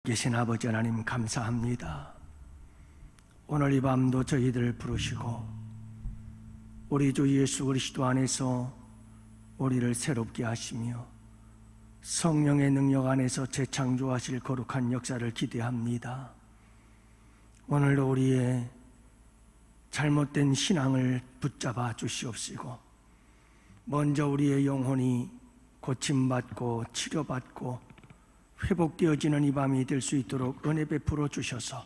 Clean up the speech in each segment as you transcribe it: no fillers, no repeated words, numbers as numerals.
계신 아버지 하나님 감사합니다. 오늘 이 밤도 저희들을 부르시고 우리 주 예수 그리스도 안에서 우리를 새롭게 하시며 성령의 능력 안에서 재창조하실 거룩한 역사를 기대합니다. 오늘도 우리의 잘못된 신앙을 붙잡아 주시옵시고 먼저 우리의 영혼이 고침받고 치료받고 회복되어지는 이 밤이 될 수 있도록 은혜 베풀어 주셔서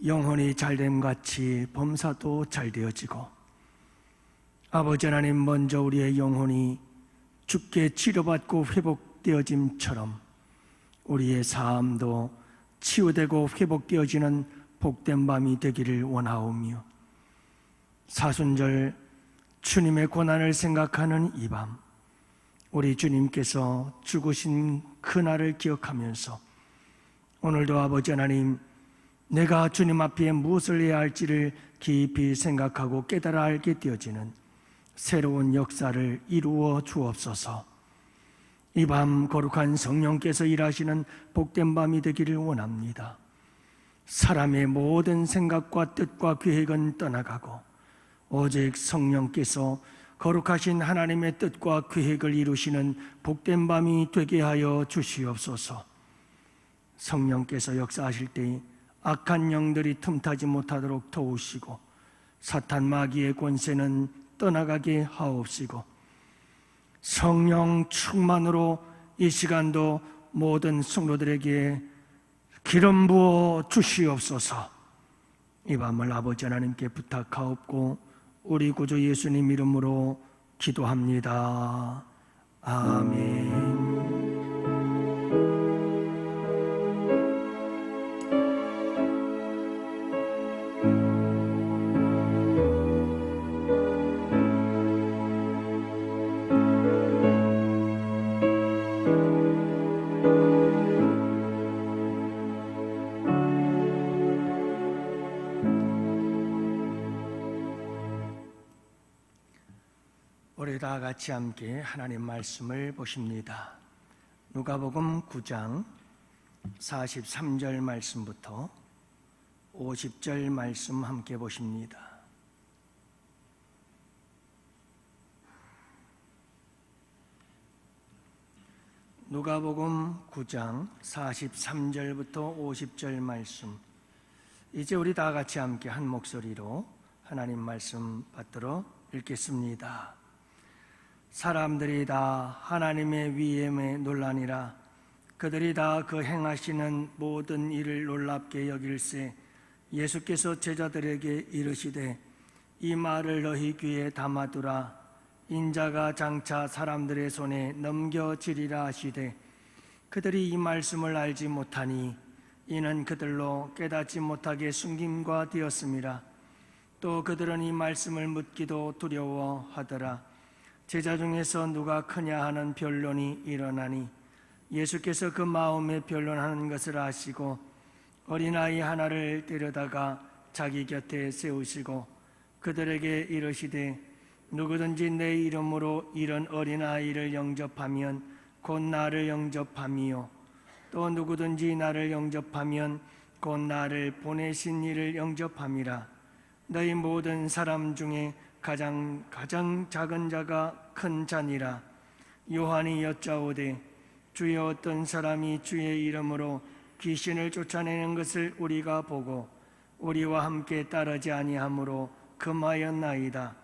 영혼이 잘됨같이 범사도 잘 되어지고 아버지 하나님 먼저 우리의 영혼이 주께 치료받고 회복되어짐처럼 우리의 삶도 치유되고 회복되어지는 복된 밤이 되기를 원하오며 사순절 주님의 고난을 생각하는 이 밤 우리 주님께서 죽으신 그날을 기억하면서 오늘도 아버지 하나님 내가 주님 앞에 무엇을 해야 할지를 깊이 생각하고 깨달아 알게 되어지는 새로운 역사를 이루어 주옵소서. 이 밤 거룩한 성령께서 일하시는 복된 밤이 되기를 원합니다. 사람의 모든 생각과 뜻과 계획은 떠나가고 오직 성령께서 거룩하신 하나님의 뜻과 계획을 이루시는 복된 밤이 되게 하여 주시옵소서. 성령께서 역사하실 때 악한 영들이 틈타지 못하도록 도우시고 사탄 마귀의 권세는 떠나가게 하옵시고 성령 충만으로 이 시간도 모든 성도들에게 기름 부어 주시옵소서. 이 밤을 아버지 하나님께 부탁하옵고 우리 구주 예수님 이름으로 기도합니다. 아멘. 우리 다 같이 함께 하나님 말씀을 보십니다. 누가복음 9장 43절 말씀부터 50절 말씀 함께 보십니다. 누가복음 9장 43절부터 50절 말씀, 이제 우리 다 같이 함께 한 목소리로 하나님 말씀 받들어 읽겠습니다. 사람들이 다 하나님의 위엄에 놀라니라. 그들이 다 그 행하시는 모든 일을 놀랍게 여길세 예수께서 제자들에게 이르시되 이 말을 너희 귀에 담아두라. 인자가 장차 사람들의 손에 넘겨지리라 하시되 그들이 이 말씀을 알지 못하니 이는 그들로 깨닫지 못하게 숨김과 되었음이라. 또 그들은 이 말씀을 묻기도 두려워하더라. 제자 중에서 누가 크냐 하는 변론이 일어나니 예수께서 그 마음에 변론하는 것을 아시고 어린아이 하나를 데려다가 자기 곁에 세우시고 그들에게 이르시되 누구든지 내 이름으로 이런 어린아이를 영접하면 곧 나를 영접함이요 또 누구든지 나를 영접하면 곧 나를 보내신 이를 영접함이라. 너희 모든 사람 중에 가장 작은 자가 큰 자니라. 요한이 여짜오되 주여 어떤 사람이 주의 이름으로 귀신을 쫓아내는 것을 우리가 보고 우리와 함께 따르지 아니하므로 금하였나이다.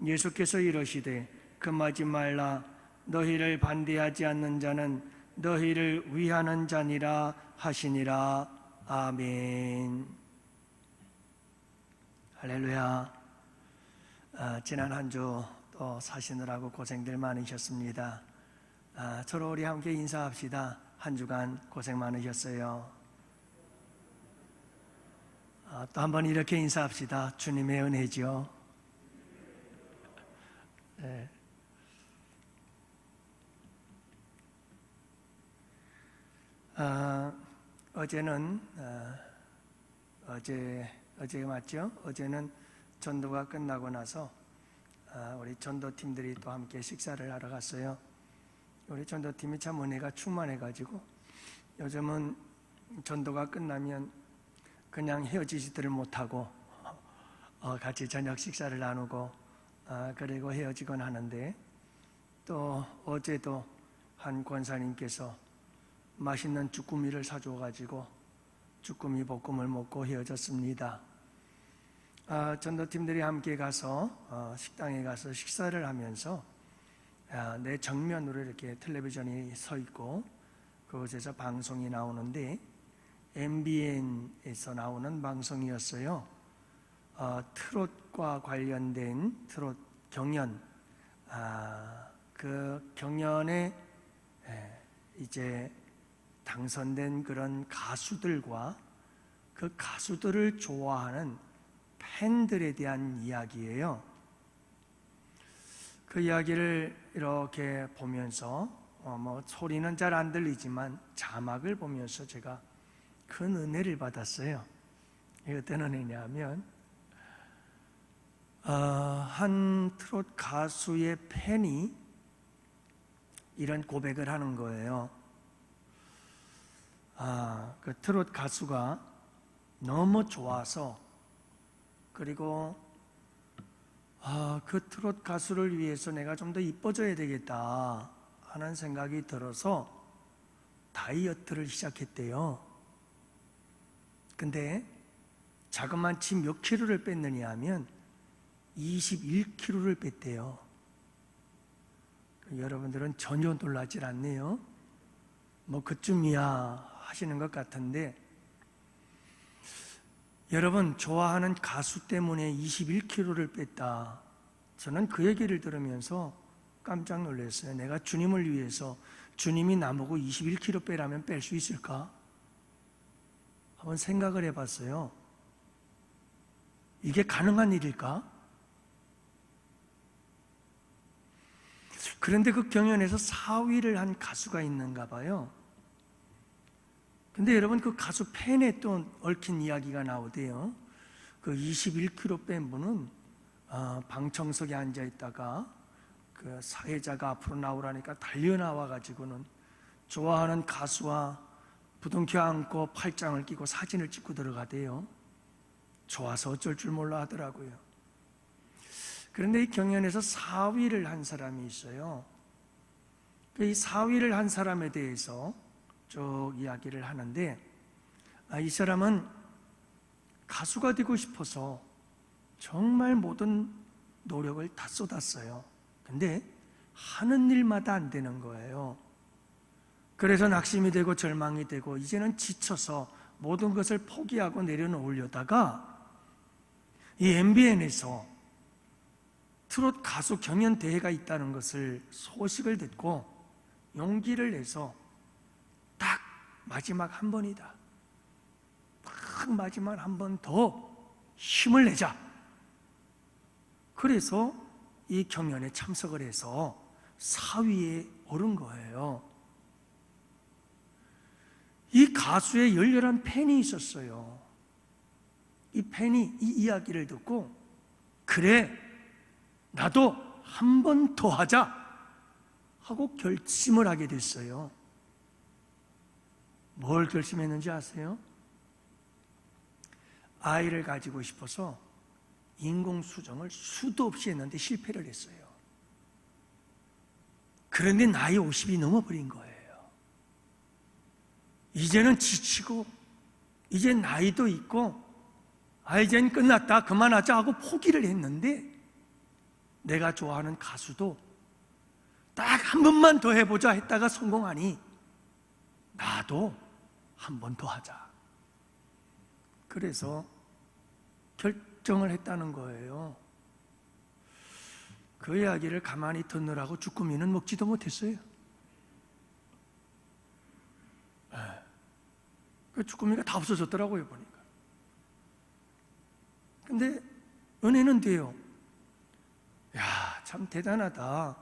예수께서 이르시되 금하지 말라. 너희를 반대하지 않는 자는 너희를 위하는 자니라 하시니라. 아멘. 할렐루야. 지난 한 주 또 사시느라고 고생들 많으셨습니다. 서로 우리 함께 인사합시다. 한 주간 고생 많으셨어요. 또 한번 이렇게 인사합시다. 주님의 은혜죠. 네. 어제는 어제가 맞죠? 어제는 전도가 끝나고 나서 우리 전도팀들이 또 함께 식사를 하러 갔어요. 우리 전도팀이 참 은혜가 충만해가지고 요즘은 전도가 끝나면 그냥 헤어지지들을 못하고 같이 저녁 식사를 나누고 그리고 헤어지곤 하는데, 또 어제도 한 권사님께서 맛있는 쭈꾸미를 사줘가지고 쭈꾸미 볶음을 먹고 헤어졌습니다. 전도팀들이 함께 가서 식당에 가서 식사를 하면서 내 정면으로 이렇게 텔레비전이 서 있고 그곳에서 방송이 나오는데 MBN에서 나오는 방송이었어요. 트롯과 관련된 트롯 경연, 그 경연에 이제 당선된 그런 가수들과 그 가수들을 좋아하는 팬들에 대한 이야기예요. 그 이야기를 이렇게 보면서 소리는 잘 안 들리지만 자막을 보면서 제가 큰 은혜를 받았어요. 이게 어떤 은혜냐면 한 트롯 가수의 팬이 이런 고백을 하는 거예요. 그 트롯 가수가 너무 좋아서, 그리고 그 트롯 가수를 위해서 내가 좀 더 이뻐져야 되겠다 하는 생각이 들어서 다이어트를 시작했대요. 근데 자그마치 몇 킬로를 뺐느냐 하면 21킬로를 뺐대요. 여러분들은 전혀 놀라질 않네요. 그쯤이야 하시는 것 같은데, 여러분, 좋아하는 가수 때문에 21킬로를 뺐다. 저는 그 얘기를 들으면서 깜짝 놀랐어요. 내가 주님을 위해서 주님이 나보고 21킬로 빼라면 뺄 수 있을까? 한번 생각을 해봤어요. 이게 가능한 일일까? 그런데 그 경연에서 4위를 한 가수가 있는가 봐요. 근데 여러분, 그 가수 팬에 또 얽힌 이야기가 나오대요. 그 21kg 뺀 분은 방청석에 앉아 있다가 그 사회자가 앞으로 나오라니까 달려나와가지고는 좋아하는 가수와 부둥켜 안고 팔짱을 끼고 사진을 찍고 들어가대요. 좋아서 어쩔 줄 몰라 하더라고요. 그런데 이 경연에서 4위를 한 사람이 있어요. 이 4위를 한 사람에 대해서 쭉 이야기를 하는데, 이 사람은 가수가 되고 싶어서 정말 모든 노력을 다 쏟았어요. 근데 하는 일마다 안 되는 거예요. 그래서 낙심이 되고 절망이 되고 이제는 지쳐서 모든 것을 포기하고 내려놓으려다가 이 MBN에서 트롯 가수 경연 대회가 있다는 것을 소식을 듣고 용기를 내서 딱 마지막 한 번이다, 딱 마지막 한 번 더 힘을 내자. 그래서 이 경연에 참석을 해서 4위에 오른 거예요. 이 가수의 열렬한 팬이 있었어요. 이 팬이 이 이야기를 듣고, 그래, 나도 한 번 더 하자 하고 결심을 하게 됐어요. 뭘 결심했는지 아세요? 아이를 가지고 싶어서 인공수정을 수도 없이 했는데 실패를 했어요. 그런데 나이 50이 넘어버린 거예요. 이제는 지치고 이제 나이도 있고 이젠 끝났다, 그만하자 하고 포기를 했는데, 내가 좋아하는 가수도 딱 한 번만 더 해보자 했다가 성공하니 나도 한 번 더 하자. 그래서 결정을 했다는 거예요. 그 이야기를 가만히 듣느라고 쭈꾸미는 먹지도 못했어요. 그 쭈꾸미가 다 없어졌더라고요, 보니까. 근데 은혜는 돼요. 야, 참 대단하다.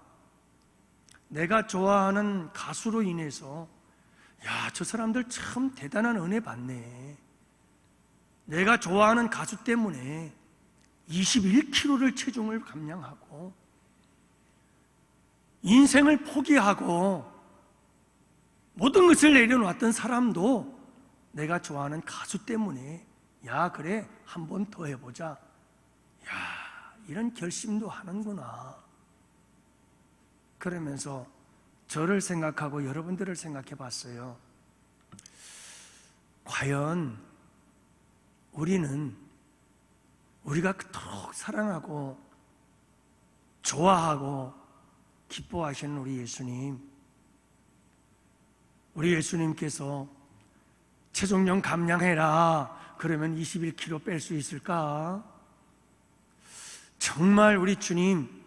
내가 좋아하는 가수로 인해서, 야, 저 사람들 참 대단한 은혜 받네. 내가 좋아하는 가수 때문에 21kg를 체중을 감량하고 인생을 포기하고 모든 것을 내려놓았던 사람도 내가 좋아하는 가수 때문에 야 그래 한 번 더 해보자. 야 이런 결심도 하는구나. 그러면서 저를 생각하고 여러분들을 생각해 봤어요. 과연 우리가 그토록 사랑하고 좋아하고 기뻐하시는 우리 예수님께서 체중량 감량해라 그러면 21kg 뺄 수 있을까? 정말 우리 주님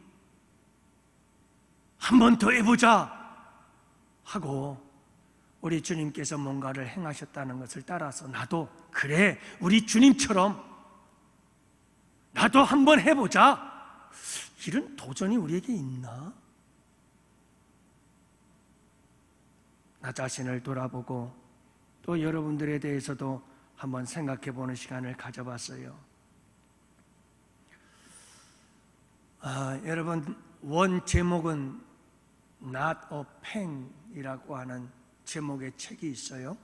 한 번 더 해보자 하고 우리 주님께서 뭔가를 행하셨다는 것을 따라서 나도 그래 우리 주님처럼 나도 한번 해보자 이런 도전이 우리에게 있나? 나 자신을 돌아보고 또 여러분들에 대해서도 한번 생각해 보는 시간을 가져봤어요. 여러분 원 제목은 Not a Pen 이라고 하는 제목의 책이 있어요.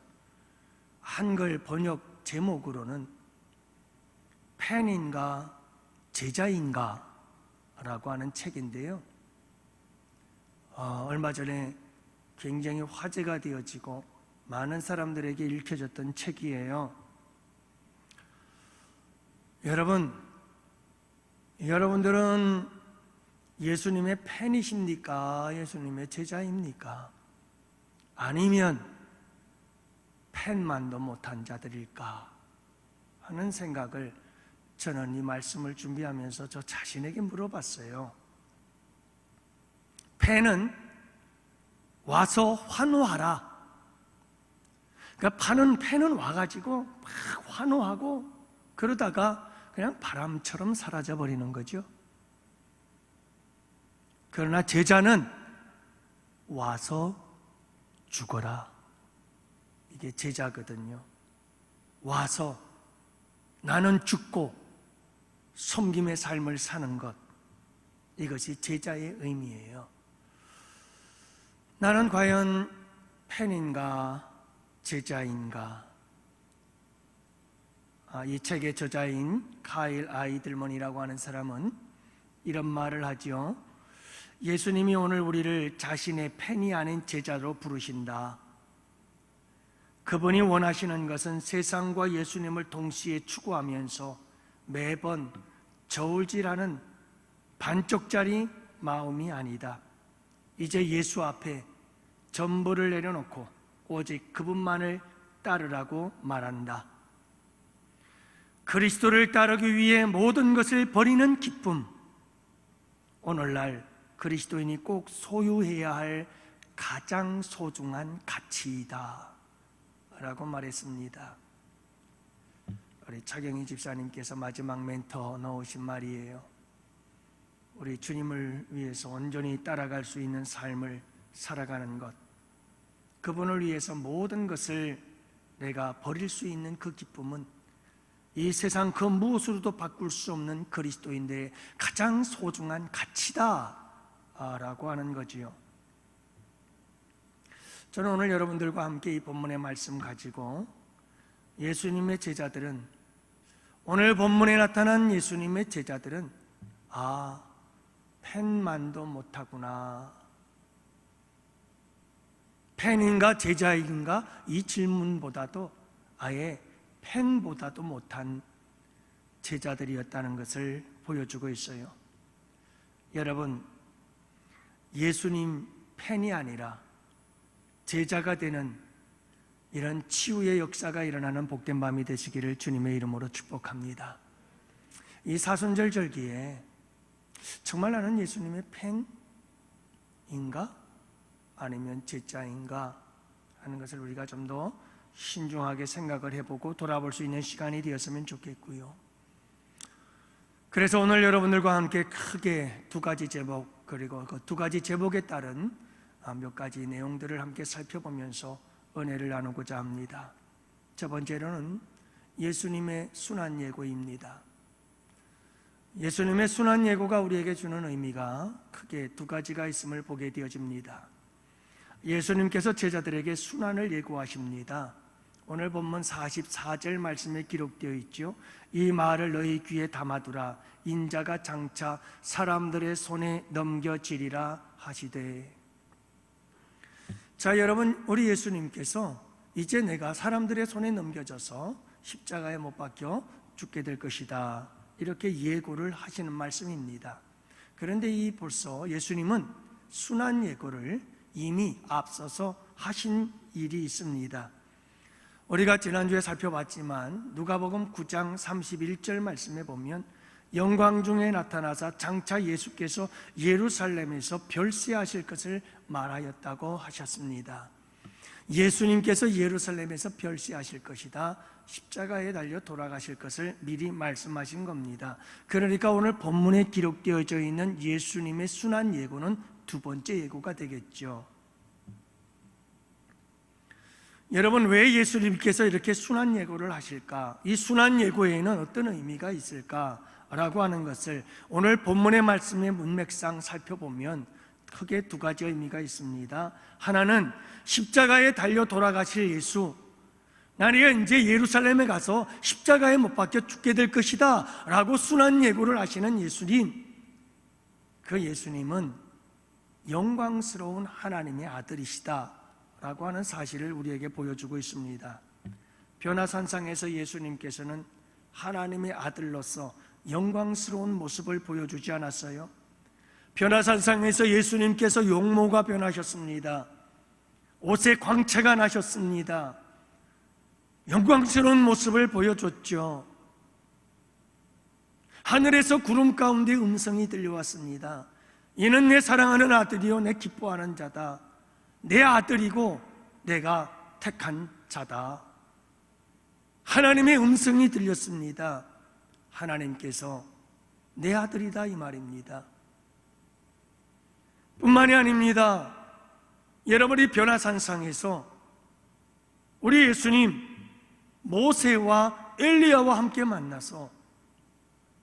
한글 번역 제목으로는 팬인가 제자인가 라고 하는 책인데요. 얼마 전에 굉장히 화제가 되어지고 많은 사람들에게 읽혀졌던 책이에요. 여러분들은 예수님의 팬이십니까? 예수님의 제자입니까? 아니면 팬만도 못한 자들일까 하는 생각을 저는 이 말씀을 준비하면서 저 자신에게 물어봤어요. 팬은 와서 환호하라. 그러니까 팬은 와가지고 막 환호하고 그러다가 그냥 바람처럼 사라져버리는 거죠. 그러나 제자는 와서 죽어라. 이게 제자거든요. 와서 나는 죽고 섬김의 삶을 사는 것, 이것이 제자의 의미예요. 나는 과연 팬인가 제자인가? 이 책의 저자인 카일 아이들먼이라고 하는 사람은 이런 말을 하죠. 예수님이 오늘 우리를 자신의 팬이 아닌 제자로 부르신다. 그분이 원하시는 것은 세상과 예수님을 동시에 추구하면서 매번 저울질하는 반쪽짜리 마음이 아니다. 이제 예수 앞에 전부를 내려놓고 오직 그분만을 따르라고 말한다. 그리스도를 따르기 위해 모든 것을 버리는 기쁨, 오늘날 그리스도인이 꼭 소유해야 할 가장 소중한 가치이다 라고 말했습니다. 우리 차경희 집사님께서 마지막 멘토 넣으신 말이에요. 우리 주님을 위해서 온전히 따라갈 수 있는 삶을 살아가는 것, 그분을 위해서 모든 것을 내가 버릴 수 있는 그 기쁨은 이 세상 그 무엇으로도 바꿀 수 없는 그리스도인들의 가장 소중한 가치다 라고 하는 거지요. 저는 오늘 여러분들과 함께 이 본문의 말씀 가지고 예수님의 제자들은, 오늘 본문에 나타난 예수님의 제자들은 팬만도 못하구나, 팬인가 제자인가 이 질문보다도 아예 팬보다도 못한 제자들이었다는 것을 보여주고 있어요. 여러분, 예수님 팬이 아니라 제자가 되는 이런 치유의 역사가 일어나는 복된 밤이 되시기를 주님의 이름으로 축복합니다. 이 사순절 절기에 정말 나는 예수님의 팬인가 아니면 제자인가 하는 것을 우리가 좀 더 신중하게 생각을 해보고 돌아볼 수 있는 시간이 되었으면 좋겠고요. 그래서 오늘 여러분들과 함께 크게 두 가지 제목, 그리고 그 두 가지 제목에 따른 몇 가지 내용들을 함께 살펴보면서 은혜를 나누고자 합니다. 첫 번째로는 예수님의 순환 예고입니다. 예수님의 순환 예고가 우리에게 주는 의미가 크게 두 가지가 있음을 보게 되어집니다. 예수님께서 제자들에게 순환을 예고하십니다. 오늘 본문 44절 말씀에 기록되어 있죠. 이 말을 너희 귀에 담아두라. 인자가 장차 사람들의 손에 넘겨지리라 하시되. 자, 여러분, 우리 예수님께서 이제 내가 사람들의 손에 넘겨져서 십자가에 못 박혀 죽게 될 것이다, 이렇게 예고를 하시는 말씀입니다. 그런데 벌써 예수님은 순환 예고를 이미 앞서서 하신 일이 있습니다. 우리가 지난주에 살펴봤지만 누가복음 9장 31절 말씀에 보면 영광 중에 나타나사 장차 예수께서 예루살렘에서 별세하실 것을 말하였다고 하셨습니다. 예수님께서 예루살렘에서 별세하실 것이다, 십자가에 달려 돌아가실 것을 미리 말씀하신 겁니다. 그러니까 오늘 본문에 기록되어져 있는 예수님의 순환 예고는 두 번째 예고가 되겠죠. 여러분, 왜 예수님께서 이렇게 순환 예고를 하실까? 이 순환 예고에는 어떤 의미가 있을까라고 하는 것을 오늘 본문의 말씀의 문맥상 살펴보면 크게 두 가지 의미가 있습니다. 하나는 십자가에 달려 돌아가실 예수, 나는 이제 예루살렘에 가서 십자가에 못 박혀 죽게 될 것이다 라고 순환 예고를 하시는 예수님, 그 예수님은 영광스러운 하나님의 아들이시다 라고 하는 사실을 우리에게 보여주고 있습니다. 변화산상에서 예수님께서는 하나님의 아들로서 영광스러운 모습을 보여주지 않았어요? 변화산상에서 예수님께서 용모가 변하셨습니다. 옷에 광채가 나셨습니다. 영광스러운 모습을 보여줬죠. 하늘에서 구름 가운데 음성이 들려왔습니다. 이는 내 사랑하는 아들이요 내 기뻐하는 자다. 내 아들이고 내가 택한 자다. 하나님의 음성이 들렸습니다. 하나님께서 내 아들이다, 이 말입니다. 뿐만이 아닙니다. 여러분이 변화산상에서 우리 예수님 모세와 엘리야와 함께 만나서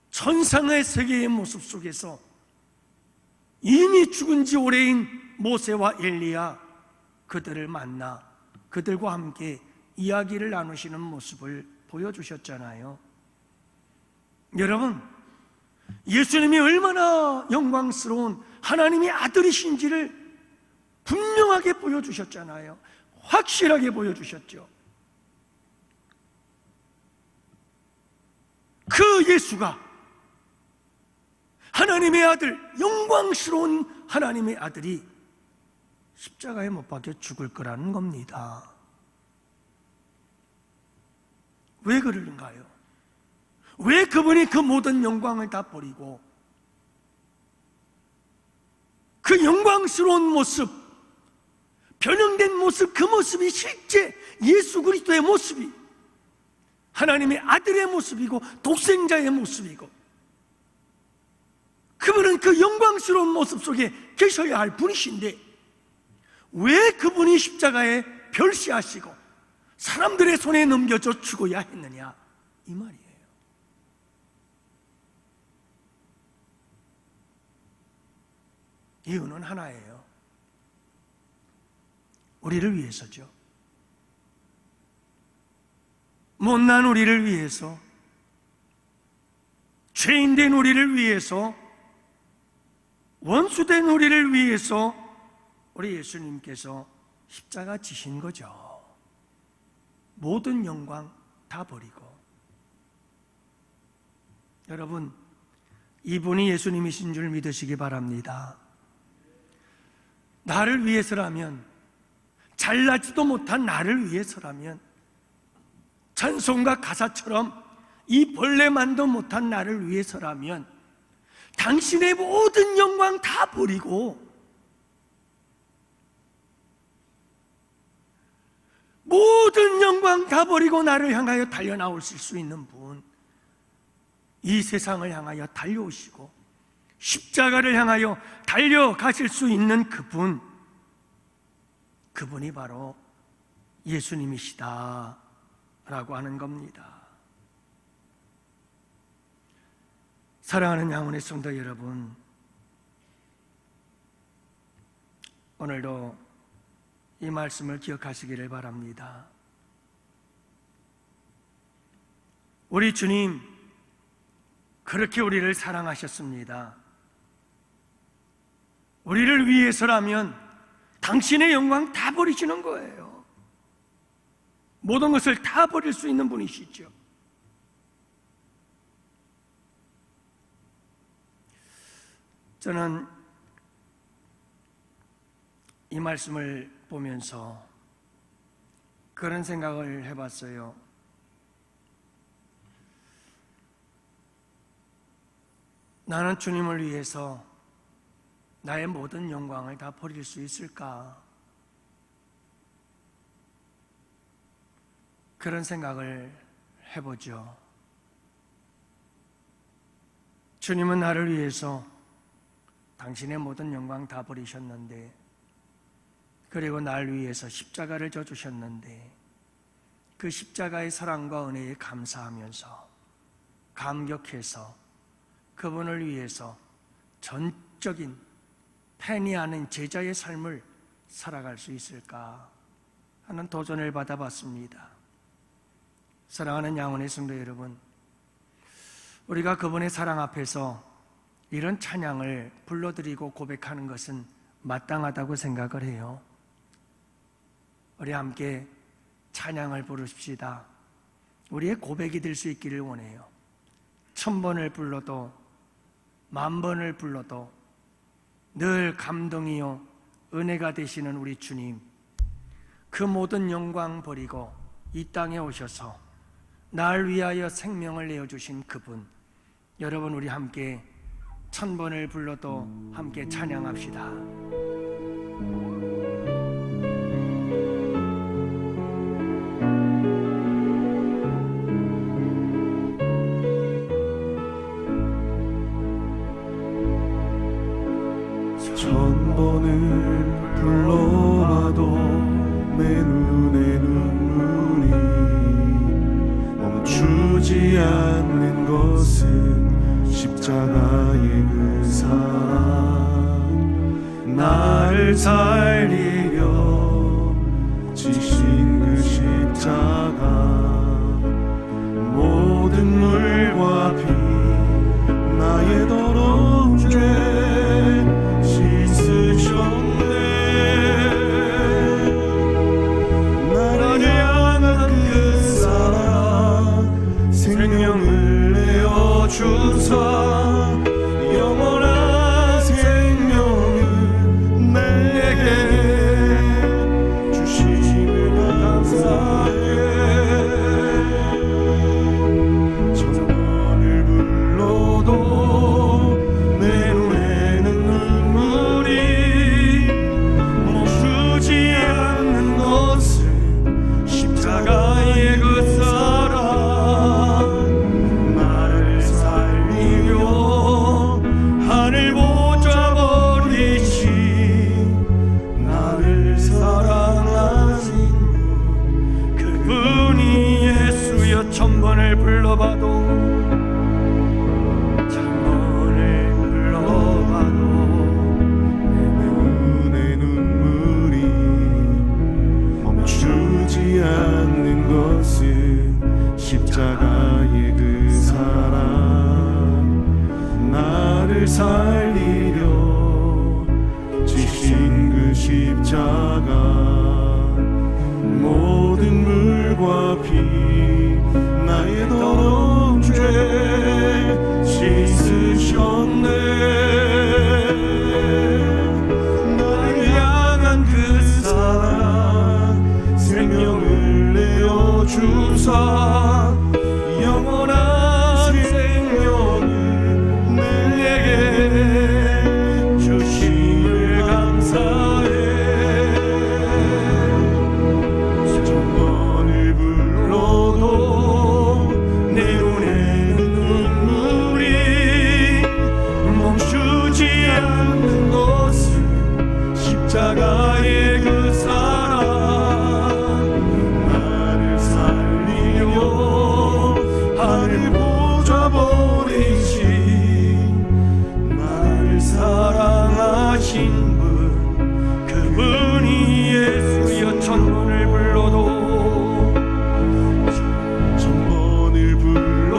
천상의 세계의 모습 속에서 이미 죽은 지 오래인 모세와 엘리야, 그들을 만나 그들과 함께 이야기를 나누시는 모습을 보여주셨잖아요. 여러분, 예수님이 얼마나 영광스러운 하나님의 아들이신지를 분명하게 보여주셨잖아요. 확실하게 보여주셨죠. 그 예수가 하나님의 아들, 영광스러운 하나님의 아들이 십자가에 못 박혀 죽을 거라는 겁니다. 왜 그러는가요? 왜 그분이 그 모든 영광을 다 버리고 그 영광스러운 모습, 변형된 모습, 그 모습이 실제 예수 그리스도의 모습이 하나님의 아들의 모습이고 독생자의 모습이고, 그분은 그 영광스러운 모습 속에 계셔야 할 분이신데 왜 그분이 십자가에 별시하시고 사람들의 손에 넘겨져 죽어야 했느냐, 이 말이에요. 이유는 하나예요. 우리를 위해서죠. 못난 우리를 위해서, 죄인된 우리를 위해서, 원수된 우리를 위해서 우리 예수님께서 십자가 지신 거죠. 모든 영광 다 버리고. 여러분, 이분이 예수님이신 줄 믿으시기 바랍니다. 나를 위해서라면, 잘나지도 못한 나를 위해서라면, 찬송가 가사처럼 이 벌레만도 못한 나를 위해서라면 당신의 모든 영광 다 버리고 모든 영광 다 버리고 나를 향하여 달려나오실 수 있는 분, 이 세상을 향하여 달려오시고 십자가를 향하여 달려가실 수 있는 그분이 바로 예수님이시다 라고 하는 겁니다. 사랑하는 양훈의 성도 여러분, 오늘도 이 말씀을 기억하시기를 바랍니다. 우리 주님 그렇게 우리를 사랑하셨습니다. 우리를 위해서라면 당신의 영광 다 버리시는 거예요. 모든 것을 다 버릴 수 있는 분이시죠. 저는 이 말씀을 보면서 그런 생각을 해봤어요. 나는 주님을 위해서 나의 모든 영광을 다 버릴 수 있을까? 그런 생각을 해보죠. 주님은 나를 위해서 당신의 모든 영광 다 버리셨는데, 그리고 날 위해서 십자가를 져주셨는데, 그 십자가의 사랑과 은혜에 감사하면서 감격해서 그분을 위해서 전적인 팬이 아닌 제자의 삶을 살아갈 수 있을까 하는 도전을 받아봤습니다. 사랑하는 양원의 성도 여러분, 우리가 그분의 사랑 앞에서 이런 찬양을 불러드리고 고백하는 것은 마땅하다고 생각을 해요. 우리 함께 찬양을 부르십시다. 우리의 고백이 될 수 있기를 원해요. 1000번을 불러도 10,000번을 불러도 늘 감동이요 은혜가 되시는 우리 주님, 그 모든 영광 버리고 이 땅에 오셔서 날 위하여 생명을 내어주신 그분, 여러분 우리 함께 1000번을 불러도 함께 찬양합시다. 불러봐도 내 눈에 눈물이 멈추지 않는 것은 십자가의 그 사랑, 나를 살리려 지신 그 십자가, 모든 물과 피 나의 더러운 죄 생명을 내어주사 영원한 생명을 내게 주심을 감사해. 1000번을 불러도 내 눈에는 눈물이 멈추지 않는 것은 십자가의 그 불러봐도 1000번을 불러봐도 내 눈에 눈물이 멈추지 않는 것은 십자가의 그 사랑, 나를 살리려 지신 그 십자가, 모든 물과 피 나의 더러운 죄 씻으셨네. 나를 향한 그 사랑, 생명을 내어주사 영원한 생명을 내게 주심을 감사해. 1000번을 불러도 내 눈에 눈물이 멈추지 않는 것은 십자가의 그 사랑, 나를 살리려 하늘 보좌 버리신 나를 사랑하신 분, 그분이 예수여. 1000번을 불러도 1000번을 불러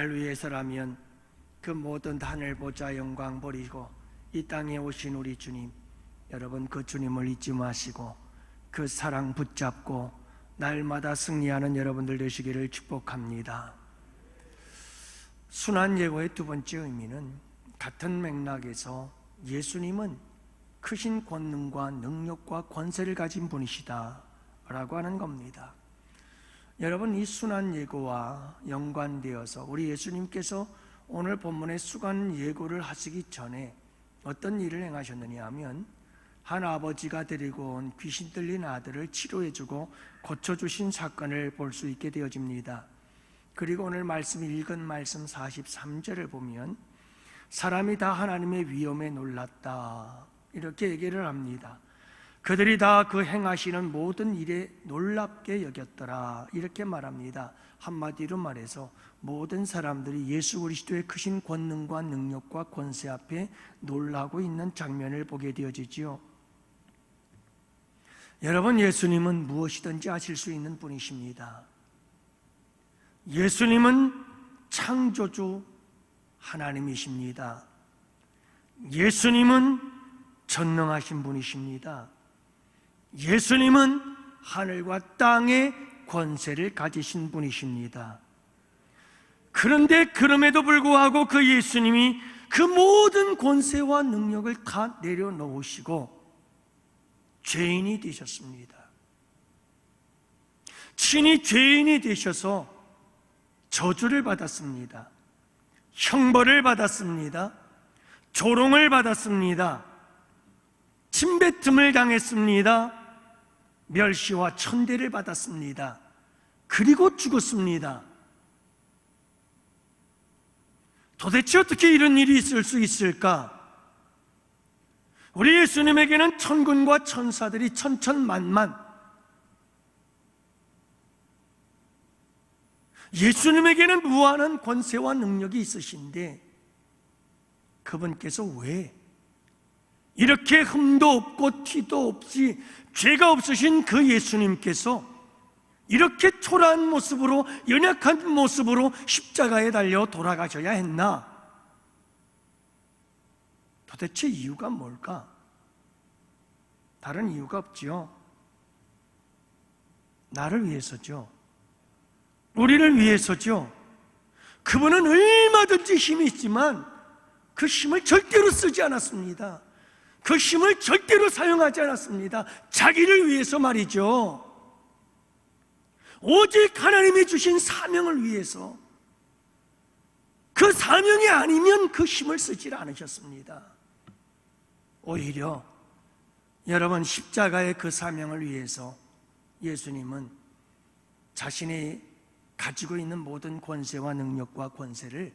날 위해서라면 그 모든 하늘 보좌 영광 버리고 이 땅에 오신 우리 주님, 여러분 그 주님을 잊지 마시고 그 사랑 붙잡고 날마다 승리하는 여러분들 되시기를 축복합니다. 순환 예고의 두 번째 의미는 같은 맥락에서 예수님은 크신 권능과 능력과 권세를 가진 분이시다 라고 하는 겁니다. 여러분, 이 순환 예고와 연관되어서 우리 예수님께서 오늘 본문의 순환 예고를 하시기 전에 어떤 일을 행하셨느냐 하면 한 아버지가 데리고 온 귀신 들린 아들을 치료해주고 고쳐주신 사건을 볼 수 있게 되어집니다. 그리고 오늘 말씀 읽은 말씀 43절을 보면 사람이 다 하나님의 위엄에 놀랐다 이렇게 얘기를 합니다. 그들이 다 그 행하시는 모든 일에 놀랍게 여겼더라 이렇게 말합니다. 한마디로 말해서 모든 사람들이 예수 그리스도의 크신 권능과 능력과 권세 앞에 놀라고 있는 장면을 보게 되어지지요. 여러분, 예수님은 무엇이든지 하실 수 있는 분이십니다. 예수님은 창조주 하나님이십니다. 예수님은 전능하신 분이십니다. 예수님은 하늘과 땅의 권세를 가지신 분이십니다. 그런데 그럼에도 불구하고 그 예수님이 그 모든 권세와 능력을 다 내려놓으시고 죄인이 되셨습니다. 친히 죄인이 되셔서 저주를 받았습니다. 형벌을 받았습니다. 조롱을 받았습니다. 침뱉음을 당했습니다. 멸시와 천대를 받았습니다. 그리고 죽었습니다. 도대체 어떻게 이런 일이 있을 수 있을까? 우리 예수님에게는 천군과 천사들이 천천만만, 예수님에게는 무한한 권세와 능력이 있으신데 그분께서 왜 이렇게 흠도 없고 티도 없이 죄가 없으신 그 예수님께서 이렇게 초라한 모습으로, 연약한 모습으로 십자가에 달려 돌아가셔야 했나? 도대체 이유가 뭘까? 다른 이유가 없지요. 나를 위해서죠. 우리를 위해서죠. 그분은 얼마든지 힘이 있지만 그 힘을 절대로 쓰지 않았습니다. 그 힘을 절대로 사용하지 않았습니다. 자기를 위해서 말이죠. 오직 하나님이 주신 사명을 위해서, 그 사명이 아니면 그 힘을 쓰지 않으셨습니다. 오히려 여러분, 십자가의 그 사명을 위해서 예수님은 자신이 가지고 있는 모든 권세와 능력과 권세를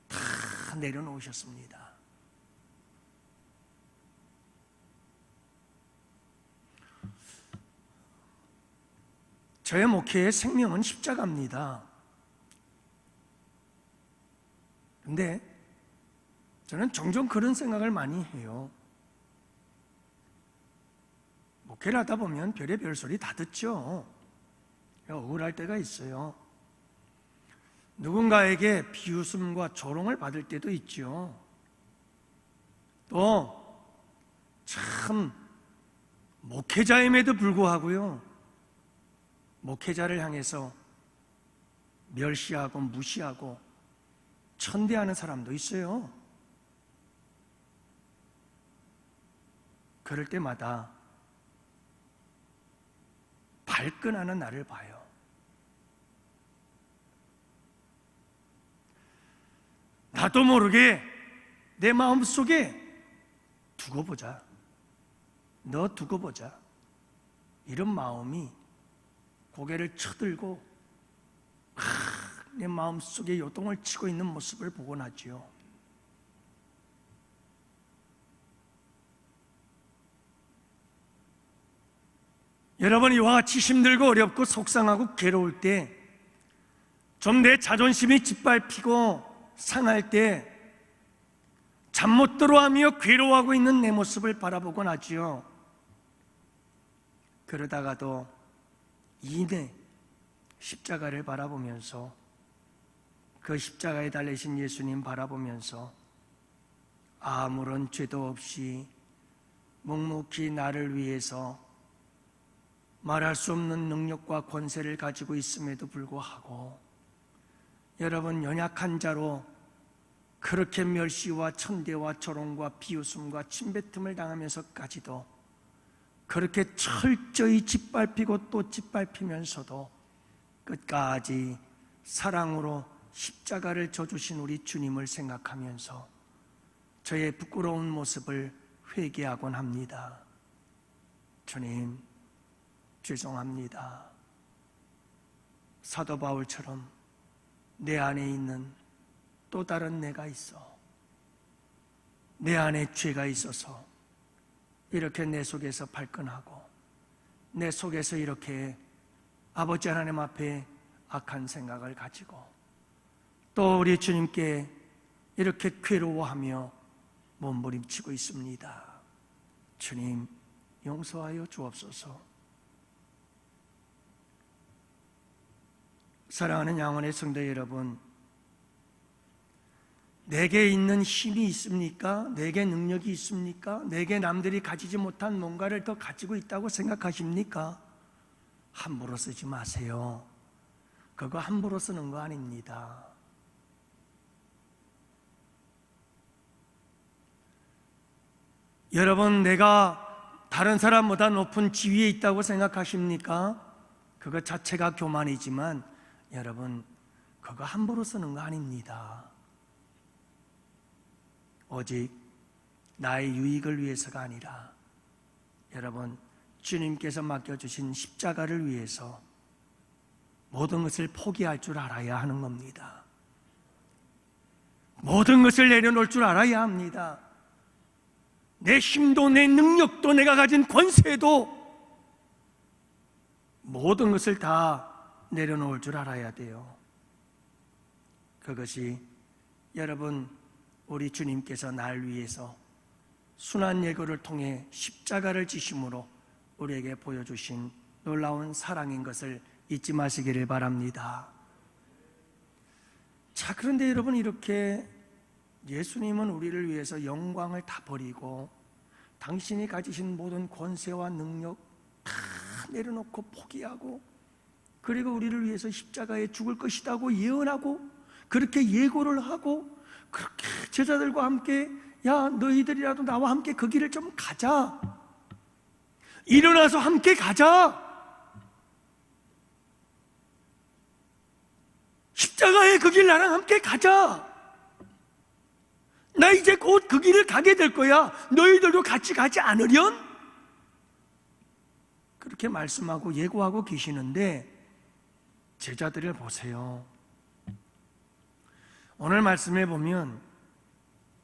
다 내려놓으셨습니다. 저의 목회의 생명은 십자가입니다. 근데 저는 종종 그런 생각을 많이 해요. 목회를 하다 보면 별의별 소리 다 듣죠. 억울할 때가 있어요. 누군가에게 비웃음과 조롱을 받을 때도 있죠. 또 참 목회자임에도 불구하고요, 목회자를 향해서 멸시하고 무시하고 천대하는 사람도 있어요. 그럴 때마다 발끈하는 나를 봐요. 나도 모르게 내 마음속에 두고 보자, 너 두고 보자, 이런 마음이 고개를 쳐들고 내 마음속에 요동을 치고 있는 모습을 보곤 하지요. 여러분, 이와 같이 힘들고 어렵고 속상하고 괴로울 때, 좀 내 자존심이 짓밟히고 상할 때 잠 못 들어하며 괴로워하고 있는 내 모습을 바라보곤 하지요. 그러다가도 이내 십자가를 바라보면서 그 십자가에 달리신 예수님 바라보면서 아무런 죄도 없이 묵묵히 나를 위해서 말할 수 없는 능력과 권세를 가지고 있음에도 불구하고 여러분, 연약한 자로 그렇게 멸시와 천대와 조롱과 비웃음과 침뱉음을 당하면서까지도 그렇게 철저히 짓밟히고 또 짓밟히면서도 끝까지 사랑으로 십자가를 져주신 우리 주님을 생각하면서 저의 부끄러운 모습을 회개하곤 합니다. 주님, 죄송합니다. 사도 바울처럼 내 안에 있는 또 다른 내가 있어. 내 안에 죄가 있어서 이렇게 내 속에서 발끈하고 내 속에서 이렇게 아버지 하나님 앞에 악한 생각을 가지고 또 우리 주님께 이렇게 괴로워하며 몸부림치고 있습니다. 주님, 용서하여 주옵소서. 사랑하는 양원의 성도 여러분, 내게 있는 힘이 있습니까? 내게 능력이 있습니까? 내게 남들이 가지지 못한 뭔가를 더 가지고 있다고 생각하십니까? 함부로 쓰지 마세요. 그거 함부로 쓰는 거 아닙니다. 여러분, 내가 다른 사람보다 높은 지위에 있다고 생각하십니까? 그거 자체가 교만이지만 여러분, 그거 함부로 쓰는 거 아닙니다. 오직 나의 유익을 위해서가 아니라 여러분, 주님께서 맡겨주신 십자가를 위해서 모든 것을 포기할 줄 알아야 하는 겁니다. 모든 것을 내려놓을 줄 알아야 합니다. 내 힘도 내 능력도 내가 가진 권세도 모든 것을 다 내려놓을 줄 알아야 돼요. 그것이 여러분, 우리 주님께서 날 위해서 순환 예고를 통해 십자가를 지심으로 우리에게 보여주신 놀라운 사랑인 것을 잊지 마시기를 바랍니다. 자, 그런데 여러분, 이렇게 예수님은 우리를 위해서 영광을 다 버리고 당신이 가지신 모든 권세와 능력 다 내려놓고 포기하고 그리고 우리를 위해서 십자가에 죽을 것이라고 예언하고 그렇게 예고를 하고 그렇게 제자들과 함께 야, 너희들이라도 나와 함께 그 길을 좀 가자. 일어나서 함께 가자. 십자가의 그 길 나랑 함께 가자. 나 이제 곧 그 길을 가게 될 거야. 너희들도 같이 가지 않으련? 그렇게 말씀하고 예고하고 계시는데 제자들을 보세요. 오늘 말씀에 보면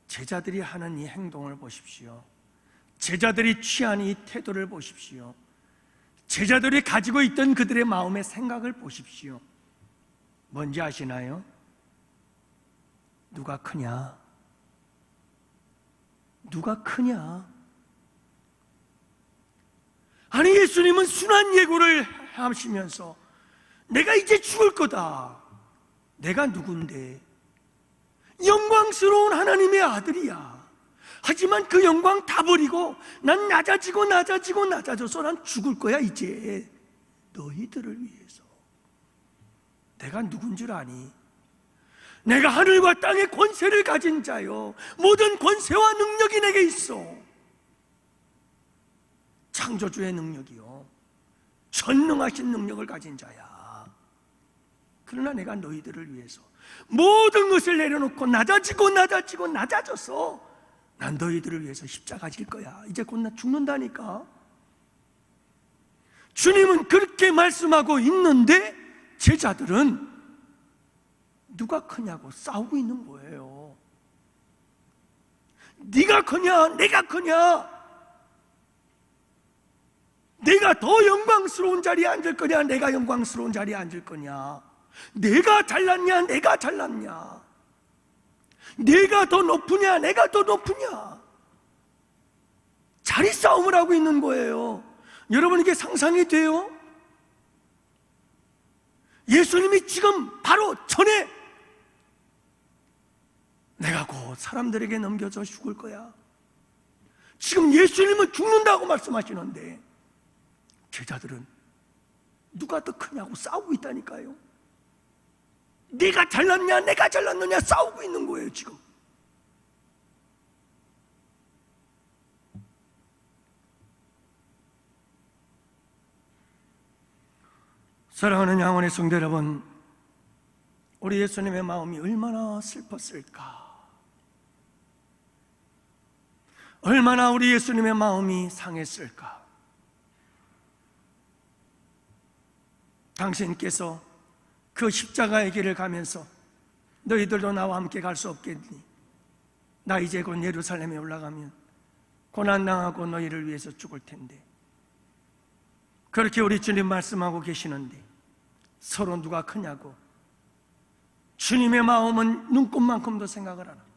제자들이 하는 이 행동을 보십시오. 제자들이 취한 이 태도를 보십시오. 제자들이 가지고 있던 그들의 마음의 생각을 보십시오. 뭔지 아시나요? 누가 크냐? 누가 크냐? 아니, 예수님은 순환 예고를 하시면서 내가 이제 죽을 거다. 내가 누군데? 영광스러운 하나님의 아들이야. 하지만 그 영광 다 버리고 난 낮아지고 낮아져서 난 죽을 거야 이제. 너희들을 위해서. 내가 누군 줄 아니? 내가 하늘과 땅의 권세를 가진 자요, 모든 권세와 능력이 내게 있어. 창조주의 능력이요, 전능하신 능력을 가진 자야. 그러나 내가 너희들을 위해서 모든 것을 내려놓고 낮아져서 난 너희들을 위해서 십자가 질 거야. 이제 곧 나 죽는다니까. 주님은 그렇게 말씀하고 있는데 제자들은 누가 크냐고 싸우고 있는 거예요. 네가 크냐 내가 크냐, 내가 더 영광스러운 자리에 앉을 거냐 내가 영광스러운 자리에 앉을 거냐, 내가 잘났냐 내가 잘났냐, 내가 더 높으냐 내가 더 높으냐, 자리 싸움을 하고 있는 거예요. 여러분, 이게 상상이 돼요? 예수님이 지금 바로 전에 내가 곧 사람들에게 넘겨져 죽을 거야. 지금 예수님은 죽는다고 말씀하시는데 제자들은 누가 더 크냐고 싸우고 있다니까요. 네가 잘났냐 내가 잘났느냐 싸우고 있는 거예요 지금. 사랑하는 양원의 성도 여러분, 우리 예수님의 마음이 얼마나 슬펐을까? 얼마나 우리 예수님의 마음이 상했을까? 당신께서 그 십자가의 길을 가면서 너희들도 나와 함께 갈 수 없겠니? 나 이제 곧 예루살렘에 올라가면 고난당하고 너희를 위해서 죽을 텐데, 그렇게 우리 주님 말씀하고 계시는데 서로 누가 크냐고. 주님의 마음은 눈꼽만큼도 생각을 안 하고,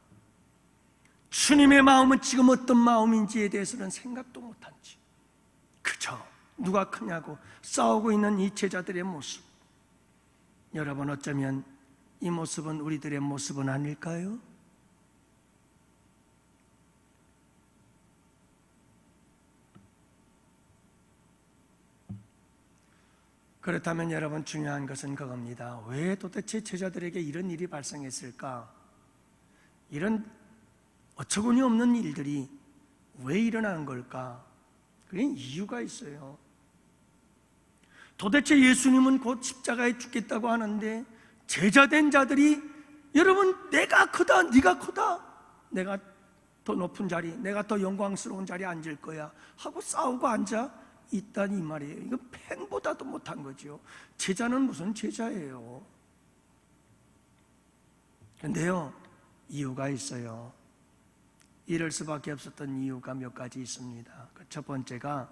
주님의 마음은 지금 어떤 마음인지에 대해서는 생각도 못한지 그저 누가 크냐고 싸우고 있는 이 제자들의 모습, 여러분 어쩌면 이 모습은 우리들의 모습은 아닐까요? 그렇다면 여러분 중요한 것은 그겁니다. 왜 도대체 제자들에게 이런 일이 발생했을까? 이런 어처구니 없는 일들이 왜 일어나는 걸까? 그게 이유가 있어요. 도대체 예수님은 곧 십자가에 죽겠다고 하는데 제자된 자들이 여러분 내가 크다 네가 크다, 내가 더 높은 자리, 내가 더 영광스러운 자리에 앉을 거야 하고 싸우고 앉아 있다니 말이에요. 이거 팽보다도 못한 거죠. 제자는 무슨 제자예요. 그런데요 이유가 있어요. 이럴 수밖에 없었던 이유가 몇 가지 있습니다. 첫 번째가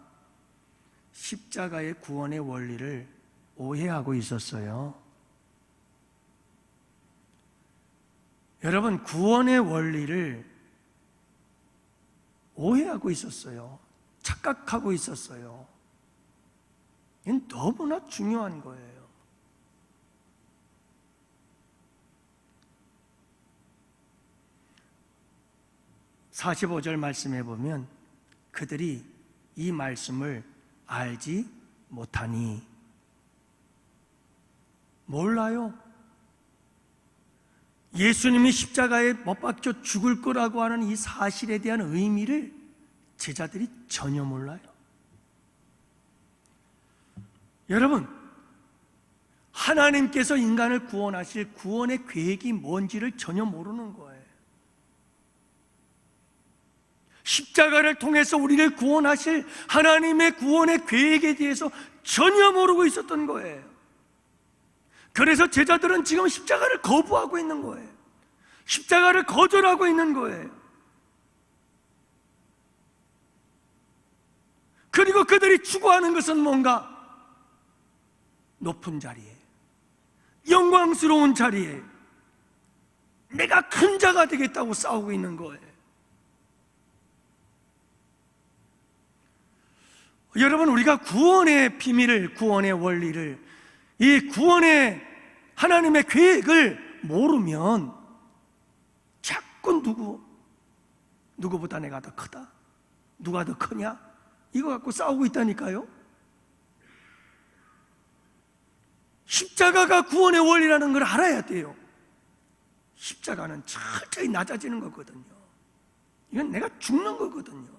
십자가의 구원의 원리를 오해하고 있었어요. 여러분 구원의 원리를 오해하고 있었어요. 착각하고 있었어요. 이건 너무나 중요한 거예요. (45절) 말씀해 보면 그들이 이 말씀을 알지 못하니, 몰라요. 예수님이 십자가에 못 박혀 죽을 거라고 하는 이 사실에 대한 의미를 제자들이 전혀 몰라요. 여러분, 하나님께서 인간을 구원하실 구원의 계획이 뭔지를 전혀 모르는 거예요. 십자가를 통해서 우리를 구원하실 하나님의 구원의 계획에 대해서 전혀 모르고 있었던 거예요. 그래서 제자들은 지금 십자가를 거부하고 있는 거예요. 십자가를 거절하고 있는 거예요. 그리고 그들이 추구하는 것은 뭔가? 높은 자리에, 영광스러운 자리에 내가 큰 자가 되겠다고 싸우고 있는 거예요. 여러분, 우리가 구원의 비밀을, 구원의 원리를, 이 구원의 하나님의 계획을 모르면 자꾸 누구보다 내가 더 크다, 누가 더 크냐, 이거 갖고 싸우고 있다니까요. 십자가가 구원의 원리라는 걸 알아야 돼요. 십자가는 철저히 낮아지는 거거든요. 이건 내가 죽는 거거든요.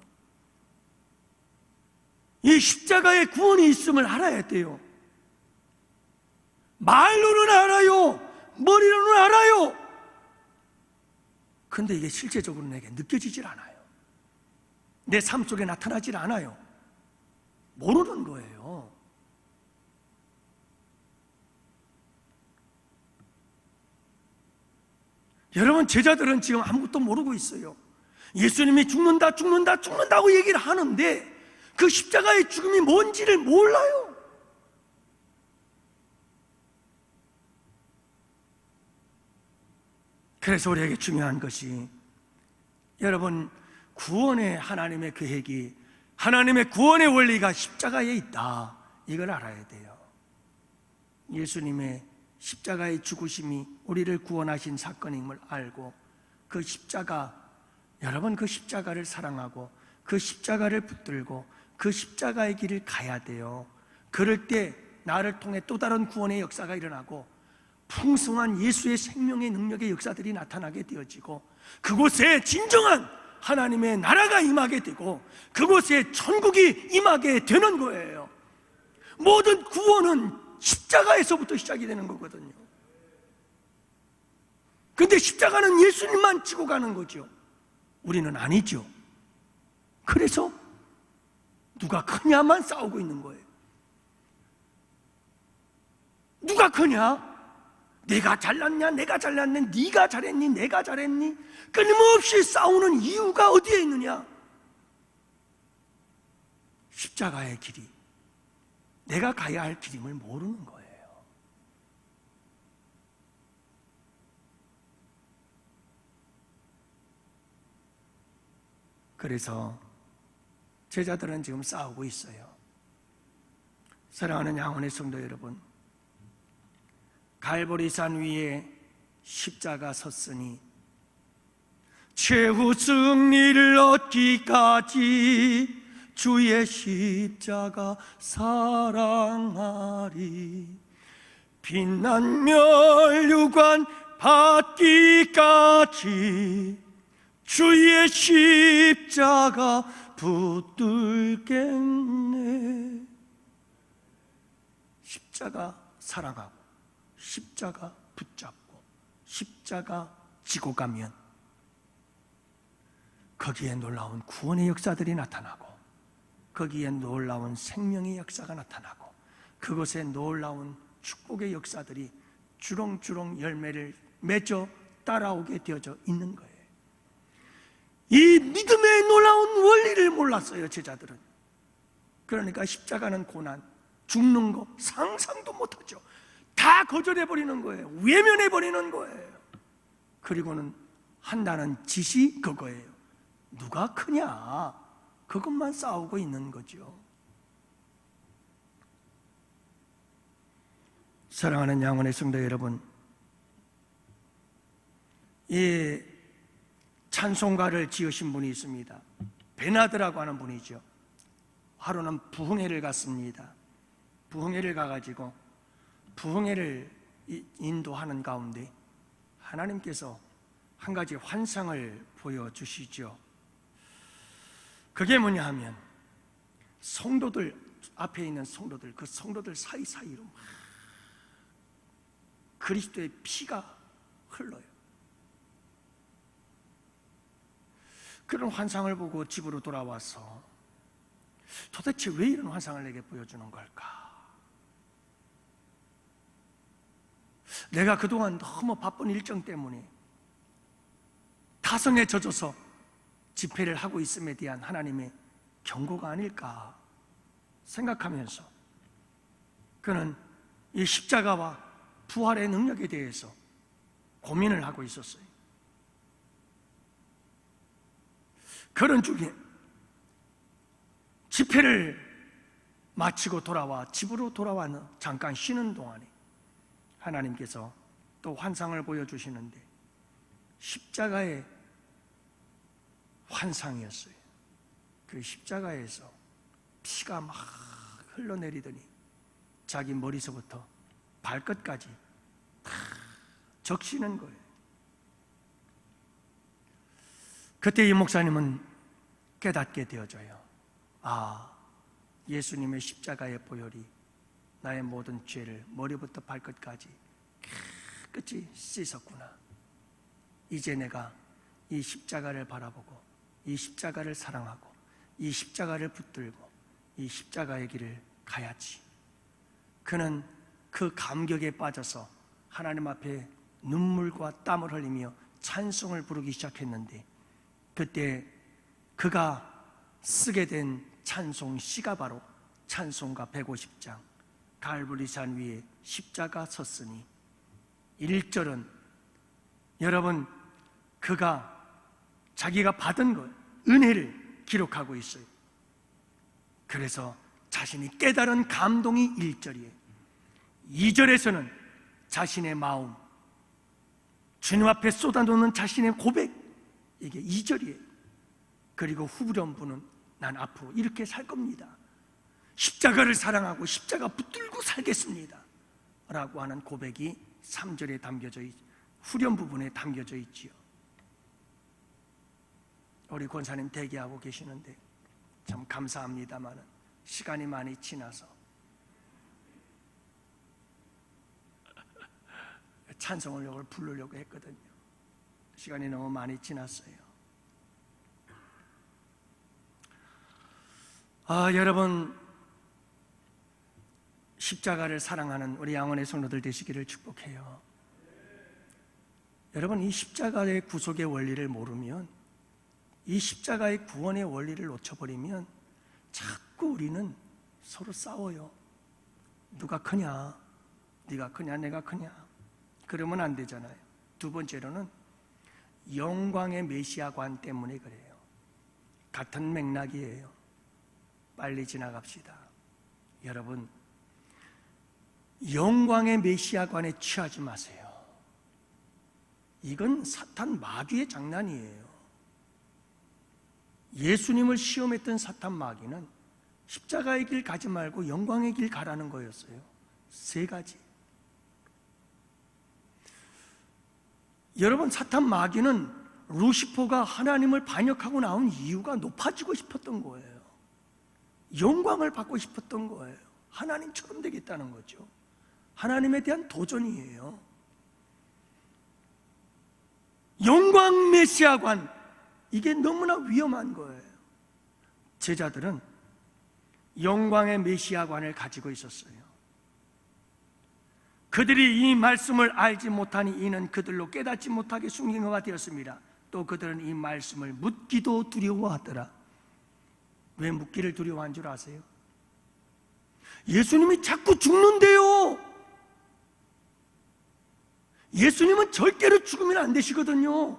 이 십자가의 구원이 있음을 알아야 돼요. 말로는 알아요, 머리로는 알아요. 근데 이게 실제적으로 내게 느껴지질 않아요. 내 삶 속에 나타나질 않아요. 모르는 거예요. 여러분, 제자들은 지금 아무것도 모르고 있어요. 예수님이 죽는다고 얘기를 하는데 그 십자가의 죽음이 뭔지를 몰라요. 그래서 우리에게 중요한 것이, 여러분, 구원의 하나님의 계획이, 하나님의 구원의 원리가 십자가에 있다, 이걸 알아야 돼요. 예수님의 십자가의 죽으심이 우리를 구원하신 사건임을 알고 그 십자가, 여러분 그 십자가를 사랑하고 그 십자가를 붙들고 그 십자가의 길을 가야 돼요. 그럴 때 나를 통해 또 다른 구원의 역사가 일어나고 풍성한 예수의 생명의 능력의 역사들이 나타나게 되어지고 그곳에 진정한 하나님의 나라가 임하게 되고 그곳에 천국이 임하게 되는 거예요. 모든 구원은 십자가에서부터 시작이 되는 거거든요. 근데 십자가는 예수님만 지고 가는 거죠. 우리는 아니죠. 그래서 누가 크냐만 싸우고 있는 거예요. 누가 크냐? 내가 잘났냐? 내가 잘났네? 네가 잘했니? 내가 잘했니? 끊임없이 싸우는 이유가 어디에 있느냐? 십자가의 길이, 내가 가야 할 길임을 모르는 거예요. 그래서 제자들은 지금 싸우고 있어요. 사랑하는 양원의 성도 여러분, 갈보리산 위에 십자가 섰으니 최후 승리를 얻기까지 주의 십자가 사랑하리. 빛난 멸류관 받기까지 주의 십자가 붙들겠네. 십자가 사랑하고 십자가 붙잡고 십자가 지고 가면 거기에 놀라운 구원의 역사들이 나타나고 거기에 놀라운 생명의 역사가 나타나고 그곳에 놀라운 축복의 역사들이 주렁주렁 열매를 맺어 따라오게 되어져 있는 거예요. 이 믿음의 놀라운 원리를 몰랐어요, 제자들은. 그러니까 십자가는 고난, 죽는 거 상상도 못하죠. 다 거절해버리는 거예요. 외면해버리는 거예요. 그리고는 한다는 짓이 그거예요. 누가 크냐? 그것만 싸우고 있는 거죠. 사랑하는 양원의 성도 여러분, 이 찬송가를 지으신 분이 있습니다. 베나드라고 하는 분이죠. 하루는 부흥회를 갔습니다. 부흥회를 가가지고 부흥회를 인도하는 가운데 하나님께서 한 가지 환상을 보여주시죠. 그게 뭐냐 하면 성도들, 앞에 있는 성도들, 그 성도들 사이사이로 막 그리스도의 피가 흘러요. 그런 환상을 보고 집으로 돌아와서 도대체 왜 이런 환상을 내게 보여주는 걸까? 내가 그동안 너무 바쁜 일정 때문에 타성에 젖어서 집회를 하고 있음에 대한 하나님의 경고가 아닐까 생각하면서 그는 이 십자가와 부활의 능력에 대해서 고민을 하고 있었어요. 그런 중에 집회를 마치고 돌아와 집으로 돌아와는 잠깐 쉬는 동안에 하나님께서 또 환상을 보여주시는데 십자가의 환상이었어요. 그 십자가에서 피가 막 흘러내리더니 자기 머리서부터 발끝까지 다 적시는 거예요. 그때 이 목사님은 깨닫게 되어져요. 아, 예수님의 십자가의 보혈이 나의 모든 죄를 머리부터 발끝까지 깨끗이 씻었구나. 이제 내가 이 십자가를 바라보고 이 십자가를 사랑하고 이 십자가를 붙들고 이 십자가의 길을 가야지. 그는 그 감격에 빠져서 하나님 앞에 눈물과 땀을 흘리며 찬송을 부르기 시작했는데 그때 그가 쓰게 된 찬송 시가 바로 찬송가 150장 갈보리산 위에 십자가 섰으니 1절은 여러분 그가 자기가 받은 것 은혜를 기록하고 있어요. 그래서 자신이 깨달은 감동이 1절이에요. 2절에서는 자신의 마음 주님 앞에 쏟아놓는 자신의 고백 이게 2절이에요. 그리고 후렴부는 난 앞으로 이렇게 살 겁니다. 십자가를 사랑하고 십자가 붙들고 살겠습니다 라고 하는 고백이 3절에 담겨져 후렴 부분에 담겨져 있지요. 우리 권사님 대기하고 계시는데 참 감사합니다만 시간이 많이 지나서 찬송을 부르려고 했거든요. 시간이 너무 많이 지났어요. 여러분, 십자가를 사랑하는 우리 양원의 성도들 되시기를 축복해요. 여러분, 이 십자가의 구속의 원리를 모르면, 이 십자가의 구원의 원리를 놓쳐버리면 자꾸 우리는 서로 싸워요. 누가 크냐, 네가 크냐, 내가 크냐. 그러면 안 되잖아요. 두 번째로는 영광의 메시아관 때문에 그래요. 같은 맥락이에요. 빨리 지나갑시다. 여러분, 영광의 메시아관에 취하지 마세요. 이건 사탄 마귀의 장난이에요. 예수님을 시험했던 사탄 마귀는 십자가의 길 가지 말고 영광의 길 가라는 거였어요. 3가지. 여러분, 사탄 마귀는 루시퍼가 하나님을 반역하고 나온 이유가 높아지고 싶었던 거예요. 영광을 받고 싶었던 거예요. 하나님처럼 되겠다는 거죠. 하나님에 대한 도전이에요. 영광 메시아관, 이게 너무나 위험한 거예요. 제자들은 영광의 메시아관을 가지고 있었어요. 그들이 이 말씀을 알지 못하니 이는 그들로 깨닫지 못하게 숨긴 것가 되었습니다. 또 그들은 이 말씀을 묻기도 두려워하더라. 왜 묻기를 두려워한 줄 아세요? 예수님이 자꾸 죽는데요. 예수님은 절대로 죽으면 안 되시거든요.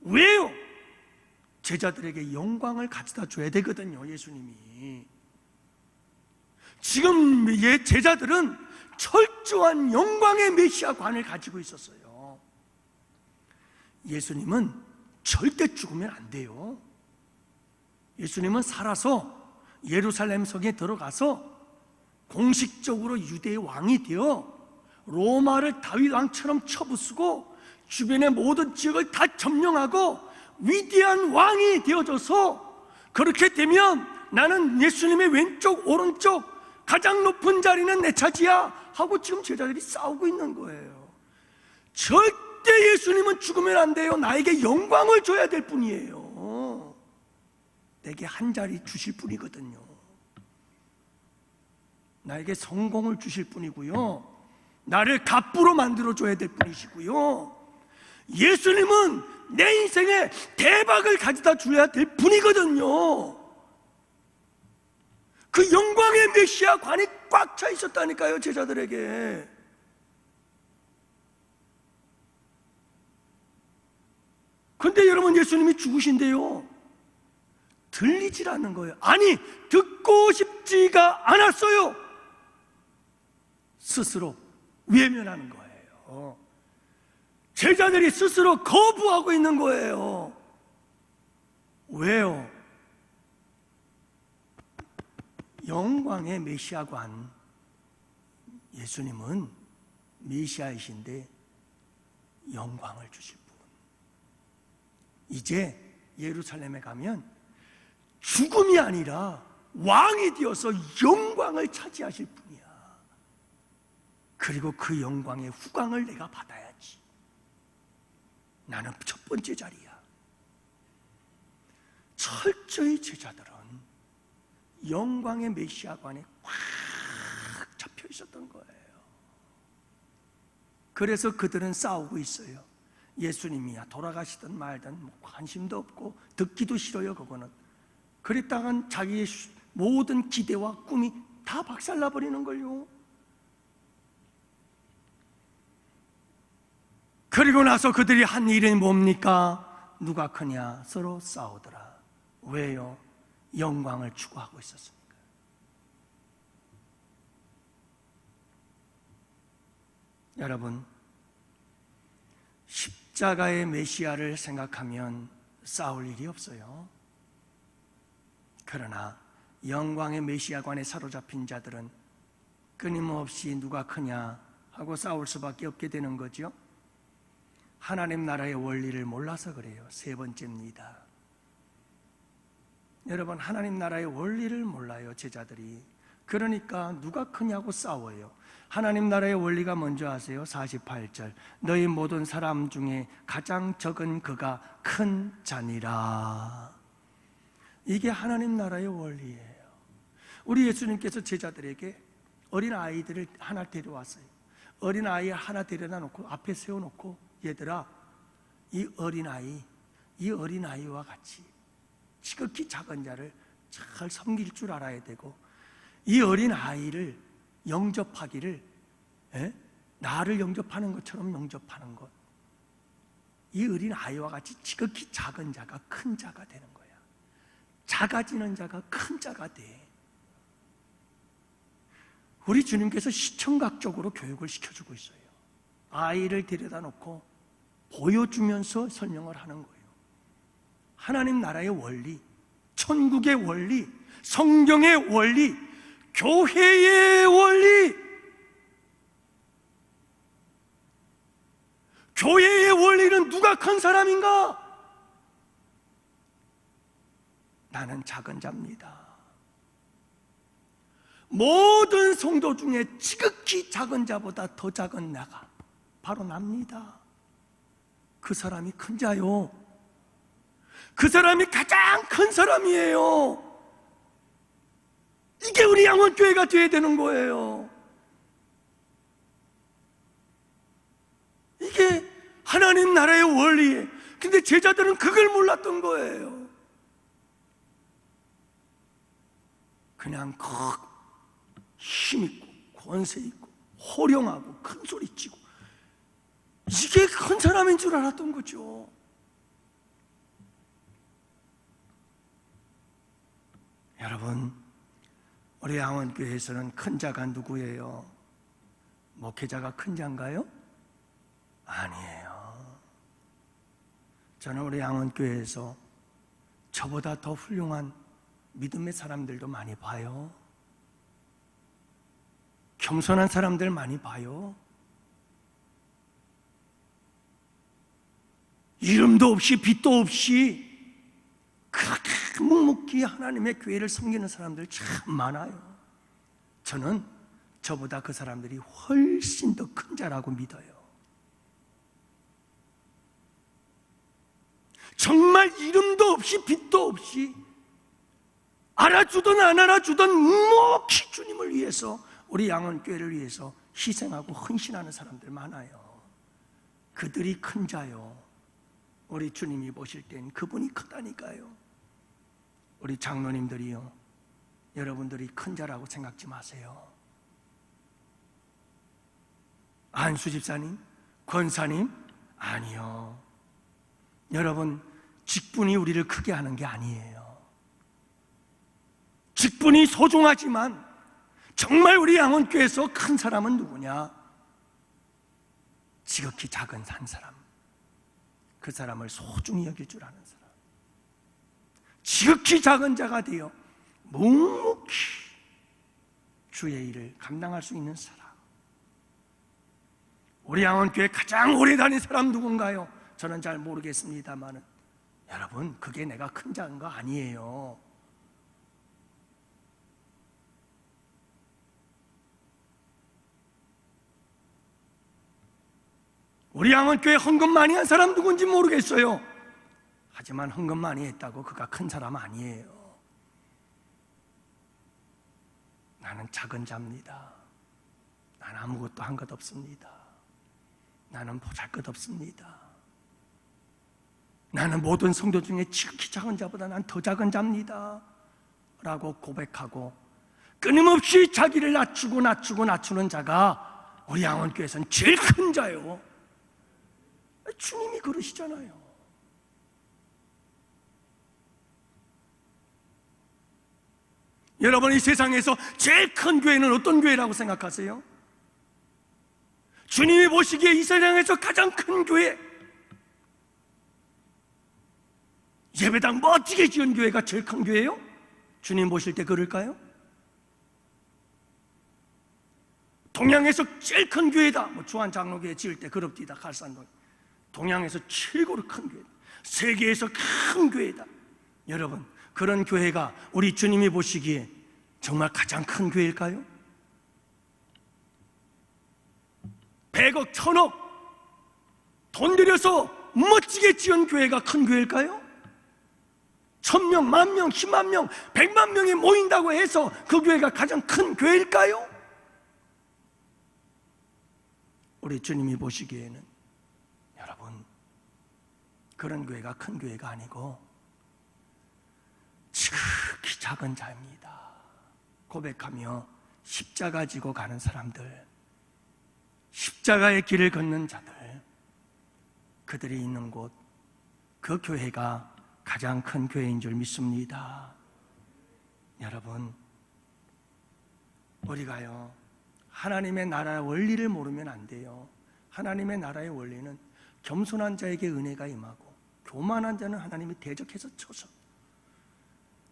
왜요? 제자들에게 영광을 가져다 줘야 되거든요. 예수님이. 지금 제자들은 철저한 영광의 메시아관을 가지고 있었어요. 예수님은 절대 죽으면 안 돼요. 예수님은 살아서 예루살렘 성에 들어가서 공식적으로 유대의 왕이 되어 로마를 다윗 왕처럼 쳐부수고 주변의 모든 지역을 다 점령하고 위대한 왕이 되어져서, 그렇게 되면 나는 예수님의 왼쪽 오른쪽 가장 높은 자리는 내 차지야 하고 지금 제자들이 싸우고 있는 거예요. 절대 예수님은 죽으면 안 돼요. 나에게 영광을 줘야 될 뿐이에요. 내게 한 자리 주실 뿐이거든요. 나에게 성공을 주실 뿐이고요, 나를 갑부로 만들어줘야 될 뿐이시고요, 예수님은 내 인생에 대박을 가져다 줘야 될 뿐이거든요. 그 영광의 메시아 관이 꽉 차 있었다니까요, 제자들에게. 근데 여러분, 예수님이 죽으신대요. 들리질 않는 거예요. 아니, 듣고 싶지가 않았어요. 스스로 외면하는 거예요. 제자들이 스스로 거부하고 있는 거예요. 왜요? 영광의 메시아관, 예수님은 메시아이신데 영광을 주실 분. 이제 예루살렘에 가면 죽음이 아니라 왕이 되어서 영광을 차지하실 분이야. 그리고 그 영광의 후광을 내가 받아야지. 나는 첫 번째 자리야. 철저히 제자들은 영광의 메시아관에 꽉 잡혀 있었던 거예요. 그래서 그들은 싸우고 있어요. 예수님이야 돌아가시든 말든 뭐 관심도 없고 듣기도 싫어요. 그거는. 그랬다간 자기의 모든 기대와 꿈이 다 박살나버리는 걸요. 그리고 나서 그들이 한 일이 뭡니까? 누가 크냐? 서로 싸우더라. 왜요? 영광을 추구하고 있었으니까. 여러분, 십자가의 메시아를 생각하면 싸울 일이 없어요. 그러나 영광의 메시아관에 사로잡힌 자들은 끊임없이 누가 크냐 하고 싸울 수밖에 없게 되는 거죠. 하나님 나라의 원리를 몰라서 그래요. 세 번째입니다. 여러분, 하나님 나라의 원리를 몰라요, 제자들이. 그러니까 누가 크냐고 싸워요. 하나님 나라의 원리가 뭔지 아세요? 48절, 너희 모든 사람 중에 가장 적은 그가 큰 자니라. 이게 하나님 나라의 원리예요. 우리 예수님께서 제자들에게 어린 아이들을 하나 데려왔어요. 어린 아이 하나 데려다 놓고 앞에 세워놓고, 얘들아, 이 어린아이와 같이 지극히 작은 자를 잘 섬길 줄 알아야 되고, 이 어린아이를 영접하기를 나를 영접하는 것처럼 영접하는 것, 이 어린아이와 같이 지극히 작은 자가 큰 자가 되는 거야. 작아지는 자가 큰 자가 돼. 우리 주님께서 시청각적으로 교육을 시켜주고 있어요. 아이를 데려다 놓고 보여주면서 설명을 하는 거예요. 하나님 나라의 원리, 천국의 원리, 성경의 원리, 교회의 원리. 교회의 원리는 누가 큰 사람인가? 나는 작은 자입니다. 모든 성도 중에 지극히 작은 자보다 더 작은 나가 바로 납니다. 그 사람이 큰 자요. 그 사람이 가장 큰 사람이에요. 이게 우리 양원교회가 되어야 되는 거예요. 이게 하나님 나라의 원리예요. 근데 제자들은 그걸 몰랐던 거예요. 그냥 힘있고 권세 있고 호령하고 큰 소리 치고, 이게 큰 사람인 줄 알았던 거죠. 여러분, 우리 양원교회에서는 큰 자가 누구예요? 목회자가 큰 자인가요? 아니에요. 저는 우리 양원교회에서 저보다 더 훌륭한 믿음의 사람들도 많이 봐요. 겸손한 사람들 많이 봐요. 이름도 없이 빛도 없이 그렇게 묵묵히 하나님의 교회를 섬기는 사람들 참 많아요. 저는 저보다 그 사람들이 훨씬 더 큰 자라고 믿어요. 정말 이름도 없이 빛도 없이 알아주든 안 알아주든 묵묵히 주님을 위해서, 우리 양원교회를 위해서 희생하고 헌신하는 사람들 많아요. 그들이 큰 자요. 우리 주님이 보실 땐 그분이 크다니까요. 우리 장로님들이요, 여러분들이 큰 자라고 생각지 마세요. 안수 집사님, 권사님, 아니요. 여러분, 직분이 우리를 크게 하는 게 아니에요. 직분이 소중하지만 정말 우리 양원교회에서 큰 사람은 누구냐? 지극히 작은 한 사람, 그 사람을 소중히 여길 줄 아는 사람, 지극히 작은 자가 되어 묵묵히 주의 일을 감당할 수 있는 사람. 우리 양원교회 가장 오래 다닌 사람 누군가요? 저는 잘 모르겠습니다만, 여러분, 그게 내가 큰 자인 거 아니에요. 우리 양원교회 헌금 많이 한 사람 누군지 모르겠어요. 하지만 헌금 많이 했다고 그가 큰 사람 아니에요. 나는 작은 자입니다. 나는 아무것도 한 것 없습니다. 나는 보잘것없습니다. 나는 모든 성도 중에 지극히 작은 자보다 난 더 작은 자입니다 라고 고백하고 끊임없이 자기를 낮추는 자가 우리 양원교회에서는 제일 큰 자요. 주님이 그러시잖아요. 여러분, 이 세상에서 제일 큰 교회는 어떤 교회라고 생각하세요? 주님이 보시기에 이 세상에서 가장 큰 교회, 예배당 멋지게 지은 교회가 제일 큰 교회예요? 주님 보실 때 그럴까요? 동양에서 제일 큰 교회다, 주한 장로교회 지을 때 그럽디다. 갈산동 동양에서 최고로 큰 교회, 세계에서 큰 교회다. 여러분, 그런 교회가 우리 주님이 보시기에 정말 가장 큰 교회일까요? 100억, 1000억 돈 들여서 멋지게 지은 교회가 큰 교회일까요? 1000명, 10,000명, 10만 명, 100만 명이 모인다고 해서 그 교회가 가장 큰 교회일까요? 우리 주님이 보시기에는 여러분, 그런 교회가 큰 교회가 아니고 지극히 작은 자입니다. 고백하며 십자가 지고 가는 사람들, 십자가의 길을 걷는 자들, 그들이 있는 곳, 그 교회가 가장 큰 교회인 줄 믿습니다. 여러분, 우리가요 하나님의 나라의 원리를 모르면 안 돼요. 하나님의 나라의 원리는 겸손한 자에게 은혜가 임하고 교만한 자는 하나님이 대적해서 쳐서,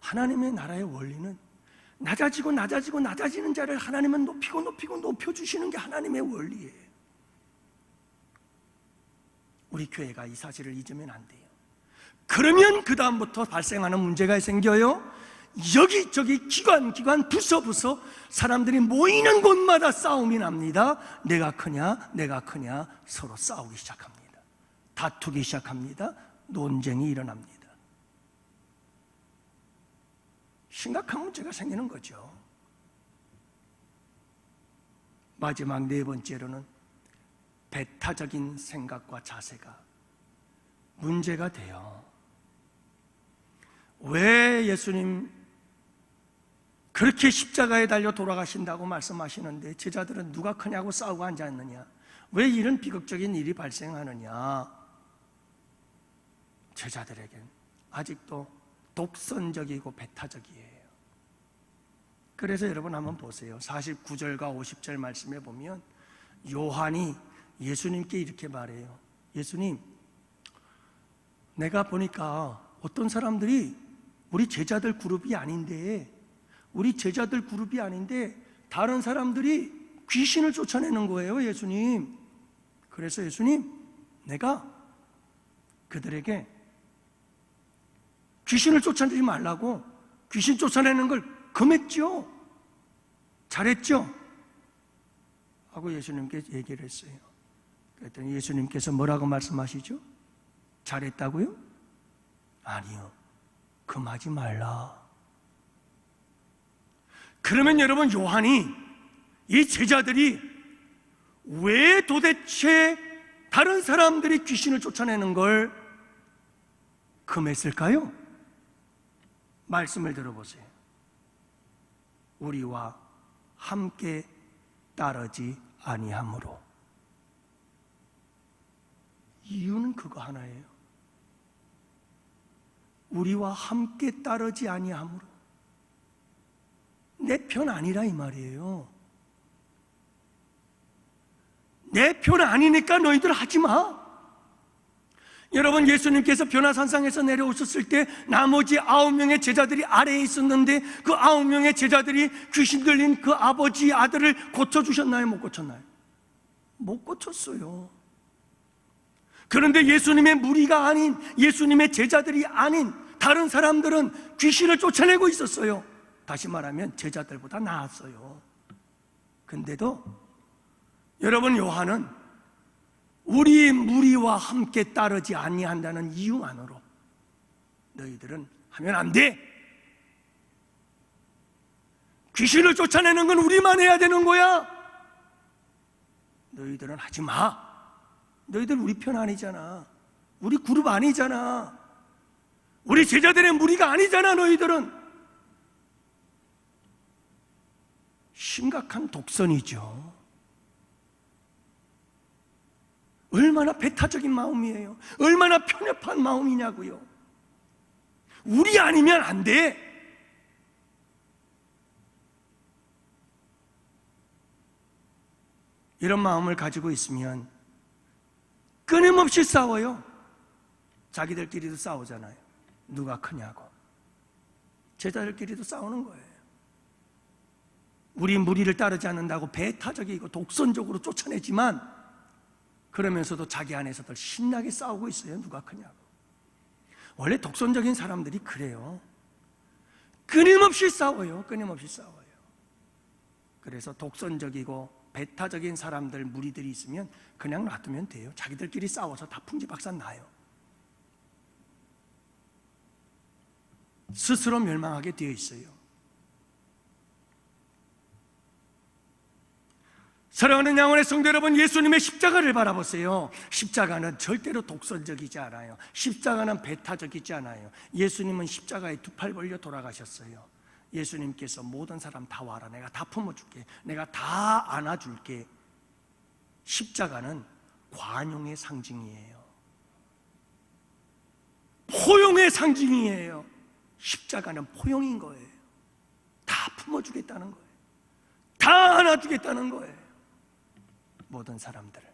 하나님의 나라의 원리는 낮아지고 낮아지고 낮아지는 자를 하나님은 높이고 높이고 높여주시는 게 하나님의 원리예요. 우리 교회가 이 사실을 잊으면 안 돼요. 그러면 그 다음부터 발생하는 문제가 생겨요. 여기저기 기관 부서 사람들이 모이는 곳마다 싸움이 납니다. 내가 크냐 내가 크냐 서로 싸우기 시작합니다. 다투기 시작합니다. 논쟁이 일어납니다. 심각한 문제가 생기는 거죠. 마지막 네 번째로는 배타적인 생각과 자세가 문제가 돼요. 왜 예수님 그렇게 십자가에 달려 돌아가신다고 말씀하시는데 제자들은 누가 크냐고 싸우고 앉았느냐? 왜 이런 비극적인 일이 발생하느냐? 제자들에겐 아직도 독선적이고 배타적이에요. 그래서 여러분 한번 보세요. 49절과 50절 말씀에 보면 요한이 예수님께 이렇게 말해요. 예수님, 내가 보니까 어떤 사람들이 우리 제자들 그룹이 아닌데 다른 사람들이 귀신을 쫓아내는 거예요, 예수님. 그래서 예수님, 내가 그들에게 귀신을 쫓아내지 말라고 귀신 쫓아내는 걸 금했죠. 잘했죠? 하고 예수님께 얘기를 했어요. 그랬더니 예수님께서 뭐라고 말씀하시죠? 잘했다고요? 아니요, 금하지 말라. 그러면 여러분, 요한이 이 제자들이 왜 도대체 다른 사람들이 귀신을 쫓아내는 걸 금했을까요? 말씀을 들어보세요. 우리와 함께 따르지 아니함으로. 이유는 그거 하나예요. 우리와 함께 따르지 아니함으로. 내 편 아니라 이 말이에요. 내 편 아니니까 너희들 하지 마. 여러분, 예수님께서 변화산상에서 내려오셨을 때 나머지 9명의 제자들이 아래에 있었는데 그 9명의 제자들이 귀신 들린 그 아버지 아들을 고쳐주셨나요? 못 고쳤나요? 못 고쳤어요. 그런데 예수님의 무리가 아닌, 예수님의 제자들이 아닌 다른 사람들은 귀신을 쫓아내고 있었어요. 다시 말하면 제자들보다 나았어요. 근데도 여러분, 요한은 우리 무리와 함께 따르지 아니한다는 이유 안으로 너희들은 하면 안 돼. 귀신을 쫓아내는 건 우리만 해야 되는 거야. 너희들은 하지 마. 너희들 우리 편 아니잖아. 우리 그룹 아니잖아. 우리 제자들의 무리가 아니잖아. 너희들은. 심각한 독선이죠. 얼마나 배타적인 마음이에요. 얼마나 편협한 마음이냐고요. 우리 아니면 안 돼. 이런 마음을 가지고 있으면 끊임없이 싸워요. 자기들끼리도 싸우잖아요. 누가 크냐고. 제자들끼리도 싸우는 거예요. 우리 무리를 따르지 않는다고 배타적이고 독선적으로 쫓아내지만 그러면서도 자기 안에서들 신나게 싸우고 있어요. 누가 크냐고. 원래 독선적인 사람들이 그래요. 끊임없이 싸워요. 끊임없이 싸워요. 그래서 독선적이고 배타적인 사람들, 무리들이 있으면 그냥 놔두면 돼요. 자기들끼리 싸워서 다 풍지박산 나요. 스스로 멸망하게 되어 있어요. 사랑하는 양원의 성도 여러분, 예수님의 십자가를 바라보세요. 십자가는 절대로 독선적이지 않아요. 십자가는 배타적이지 않아요. 예수님은 십자가에 두 팔 벌려 돌아가셨어요. 예수님께서 모든 사람 다 와라, 내가 다 품어줄게, 내가 다 안아줄게. 십자가는 관용의 상징이에요. 포용의 상징이에요. 십자가는 포용인 거예요. 다 품어주겠다는 거예요. 다 안아주겠다는 거예요. 모든 사람들을.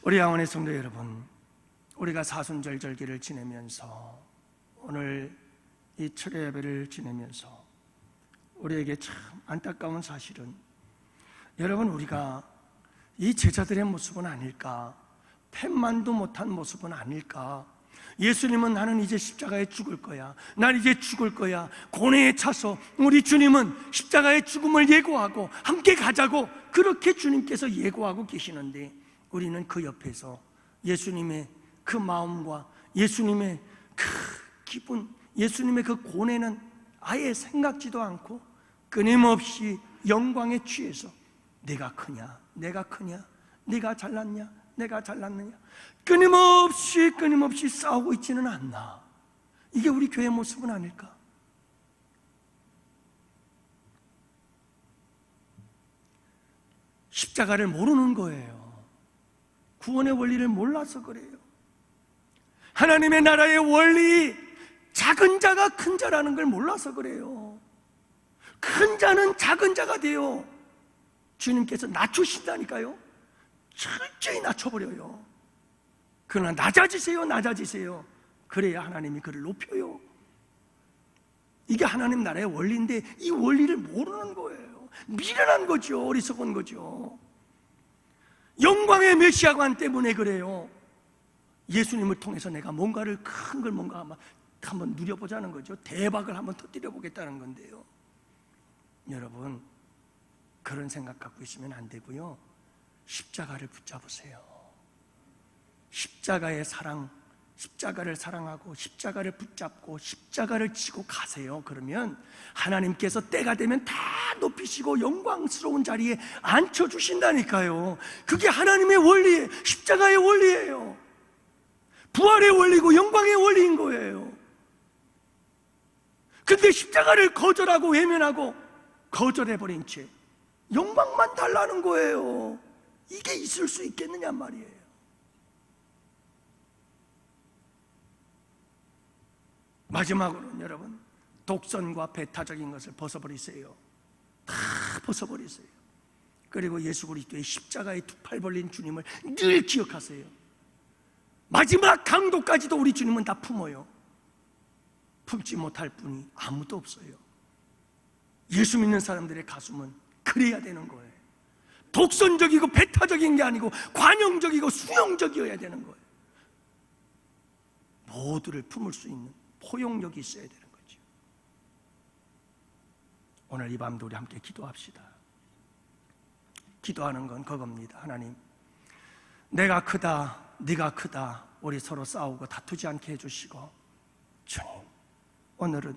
우리 양원의 성도 여러분, 우리가 사순절 절기를 지내면서, 오늘 이 철야 예배를 지내면서 우리에게 참 안타까운 사실은, 여러분, 우리가 이 제자들의 모습은 아닐까? 팻만도 못한 모습은 아닐까? 예수님은 나는 이제 십자가에 죽을 거야, 난 이제 죽을 거야, 고뇌에 차서 우리 주님은 십자가의 죽음을 예고하고 함께 가자고 그렇게 주님께서 예고하고 계시는데, 우리는 그 옆에서 예수님의 그 마음과 예수님의 그 기분, 예수님의 그 고뇌는 아예 생각지도 않고 끊임없이 영광에 취해서 내가 크냐, 내가 크냐, 네가 잘났냐, 내가 잘났느냐, 끊임없이 싸우고 있지는 않나. 이게 우리 교회 모습은 아닐까? 십자가를 모르는 거예요. 구원의 원리를 몰라서 그래요. 하나님의 나라의 원리, 작은 자가 큰 자라는 걸 몰라서 그래요. 큰 자는 작은 자가 돼요. 주님께서 낮추신다니까요. 철저히 낮춰버려요. 그러나 낮아지세요, 낮아지세요. 그래야 하나님이 그를 높여요. 이게 하나님 나라의 원리인데 이 원리를 모르는 거예요. 미련한 거죠. 어리석은 거죠. 영광의 메시아관 때문에 그래요. 예수님을 통해서 내가 뭔가를, 큰 걸 뭔가 한번 누려보자는 거죠. 대박을 한번 터뜨려 보겠다는 건데요. 여러분, 그런 생각 갖고 있으면 안 되고요. 십자가를 붙잡으세요. 십자가의 사랑, 십자가를 사랑하고 십자가를 붙잡고 십자가를 지고 가세요. 그러면 하나님께서 때가 되면 다 높이시고 영광스러운 자리에 앉혀주신다니까요. 그게 하나님의 원리예요. 십자가의 원리예요. 부활의 원리고 영광의 원리인 거예요. 근데 십자가를 거절하고 외면하고 거절해버린 채 영광만 달라는 거예요. 이게 있을 수 있겠느냐 말이에요. 마지막으로는 여러분, 독선과 배타적인 것을 벗어버리세요. 다 벗어버리세요. 그리고 예수 그리스도의 십자가에 두 팔 벌린 주님을 늘 기억하세요. 마지막 강도까지도 우리 주님은 다 품어요. 품지 못할 분이 아무도 없어요. 예수 믿는 사람들의 가슴은 그래야 되는 거예요. 독선적이고 배타적인 게 아니고 관용적이고 수용적이어야 되는 거예요. 모두를 품을 수 있는 포용력이 있어야 되는 거죠. 오늘 이 밤도 우리 함께 기도합시다. 기도하는 건 그겁니다. 하나님, 내가 크다, 네가 크다, 우리 서로 싸우고 다투지 않게 해주시고, 주님, 오늘은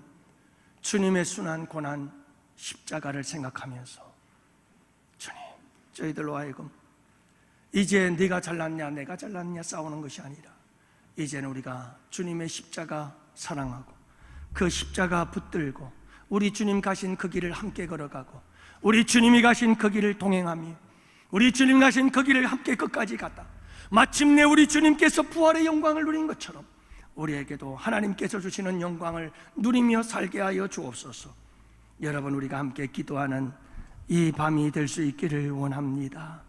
주님의 순한 고난 십자가를 생각하면서, 주님, 저희들로 하여금 이제 네가 잘났냐 내가 잘났냐 싸우는 것이 아니라 이제는 우리가 주님의 십자가 사랑하고 그 십자가 붙들고 우리 주님 가신 그 길을 함께 걸어가고 우리 주님이 가신 그 길을 동행하며 우리 주님 가신 그 길을 함께 끝까지 갔다 마침내 우리 주님께서 부활의 영광을 누린 것처럼 우리에게도 하나님께서 주시는 영광을 누리며 살게 하여 주옵소서. 여러분, 우리가 함께 기도하는 이 밤이 될 수 있기를 원합니다.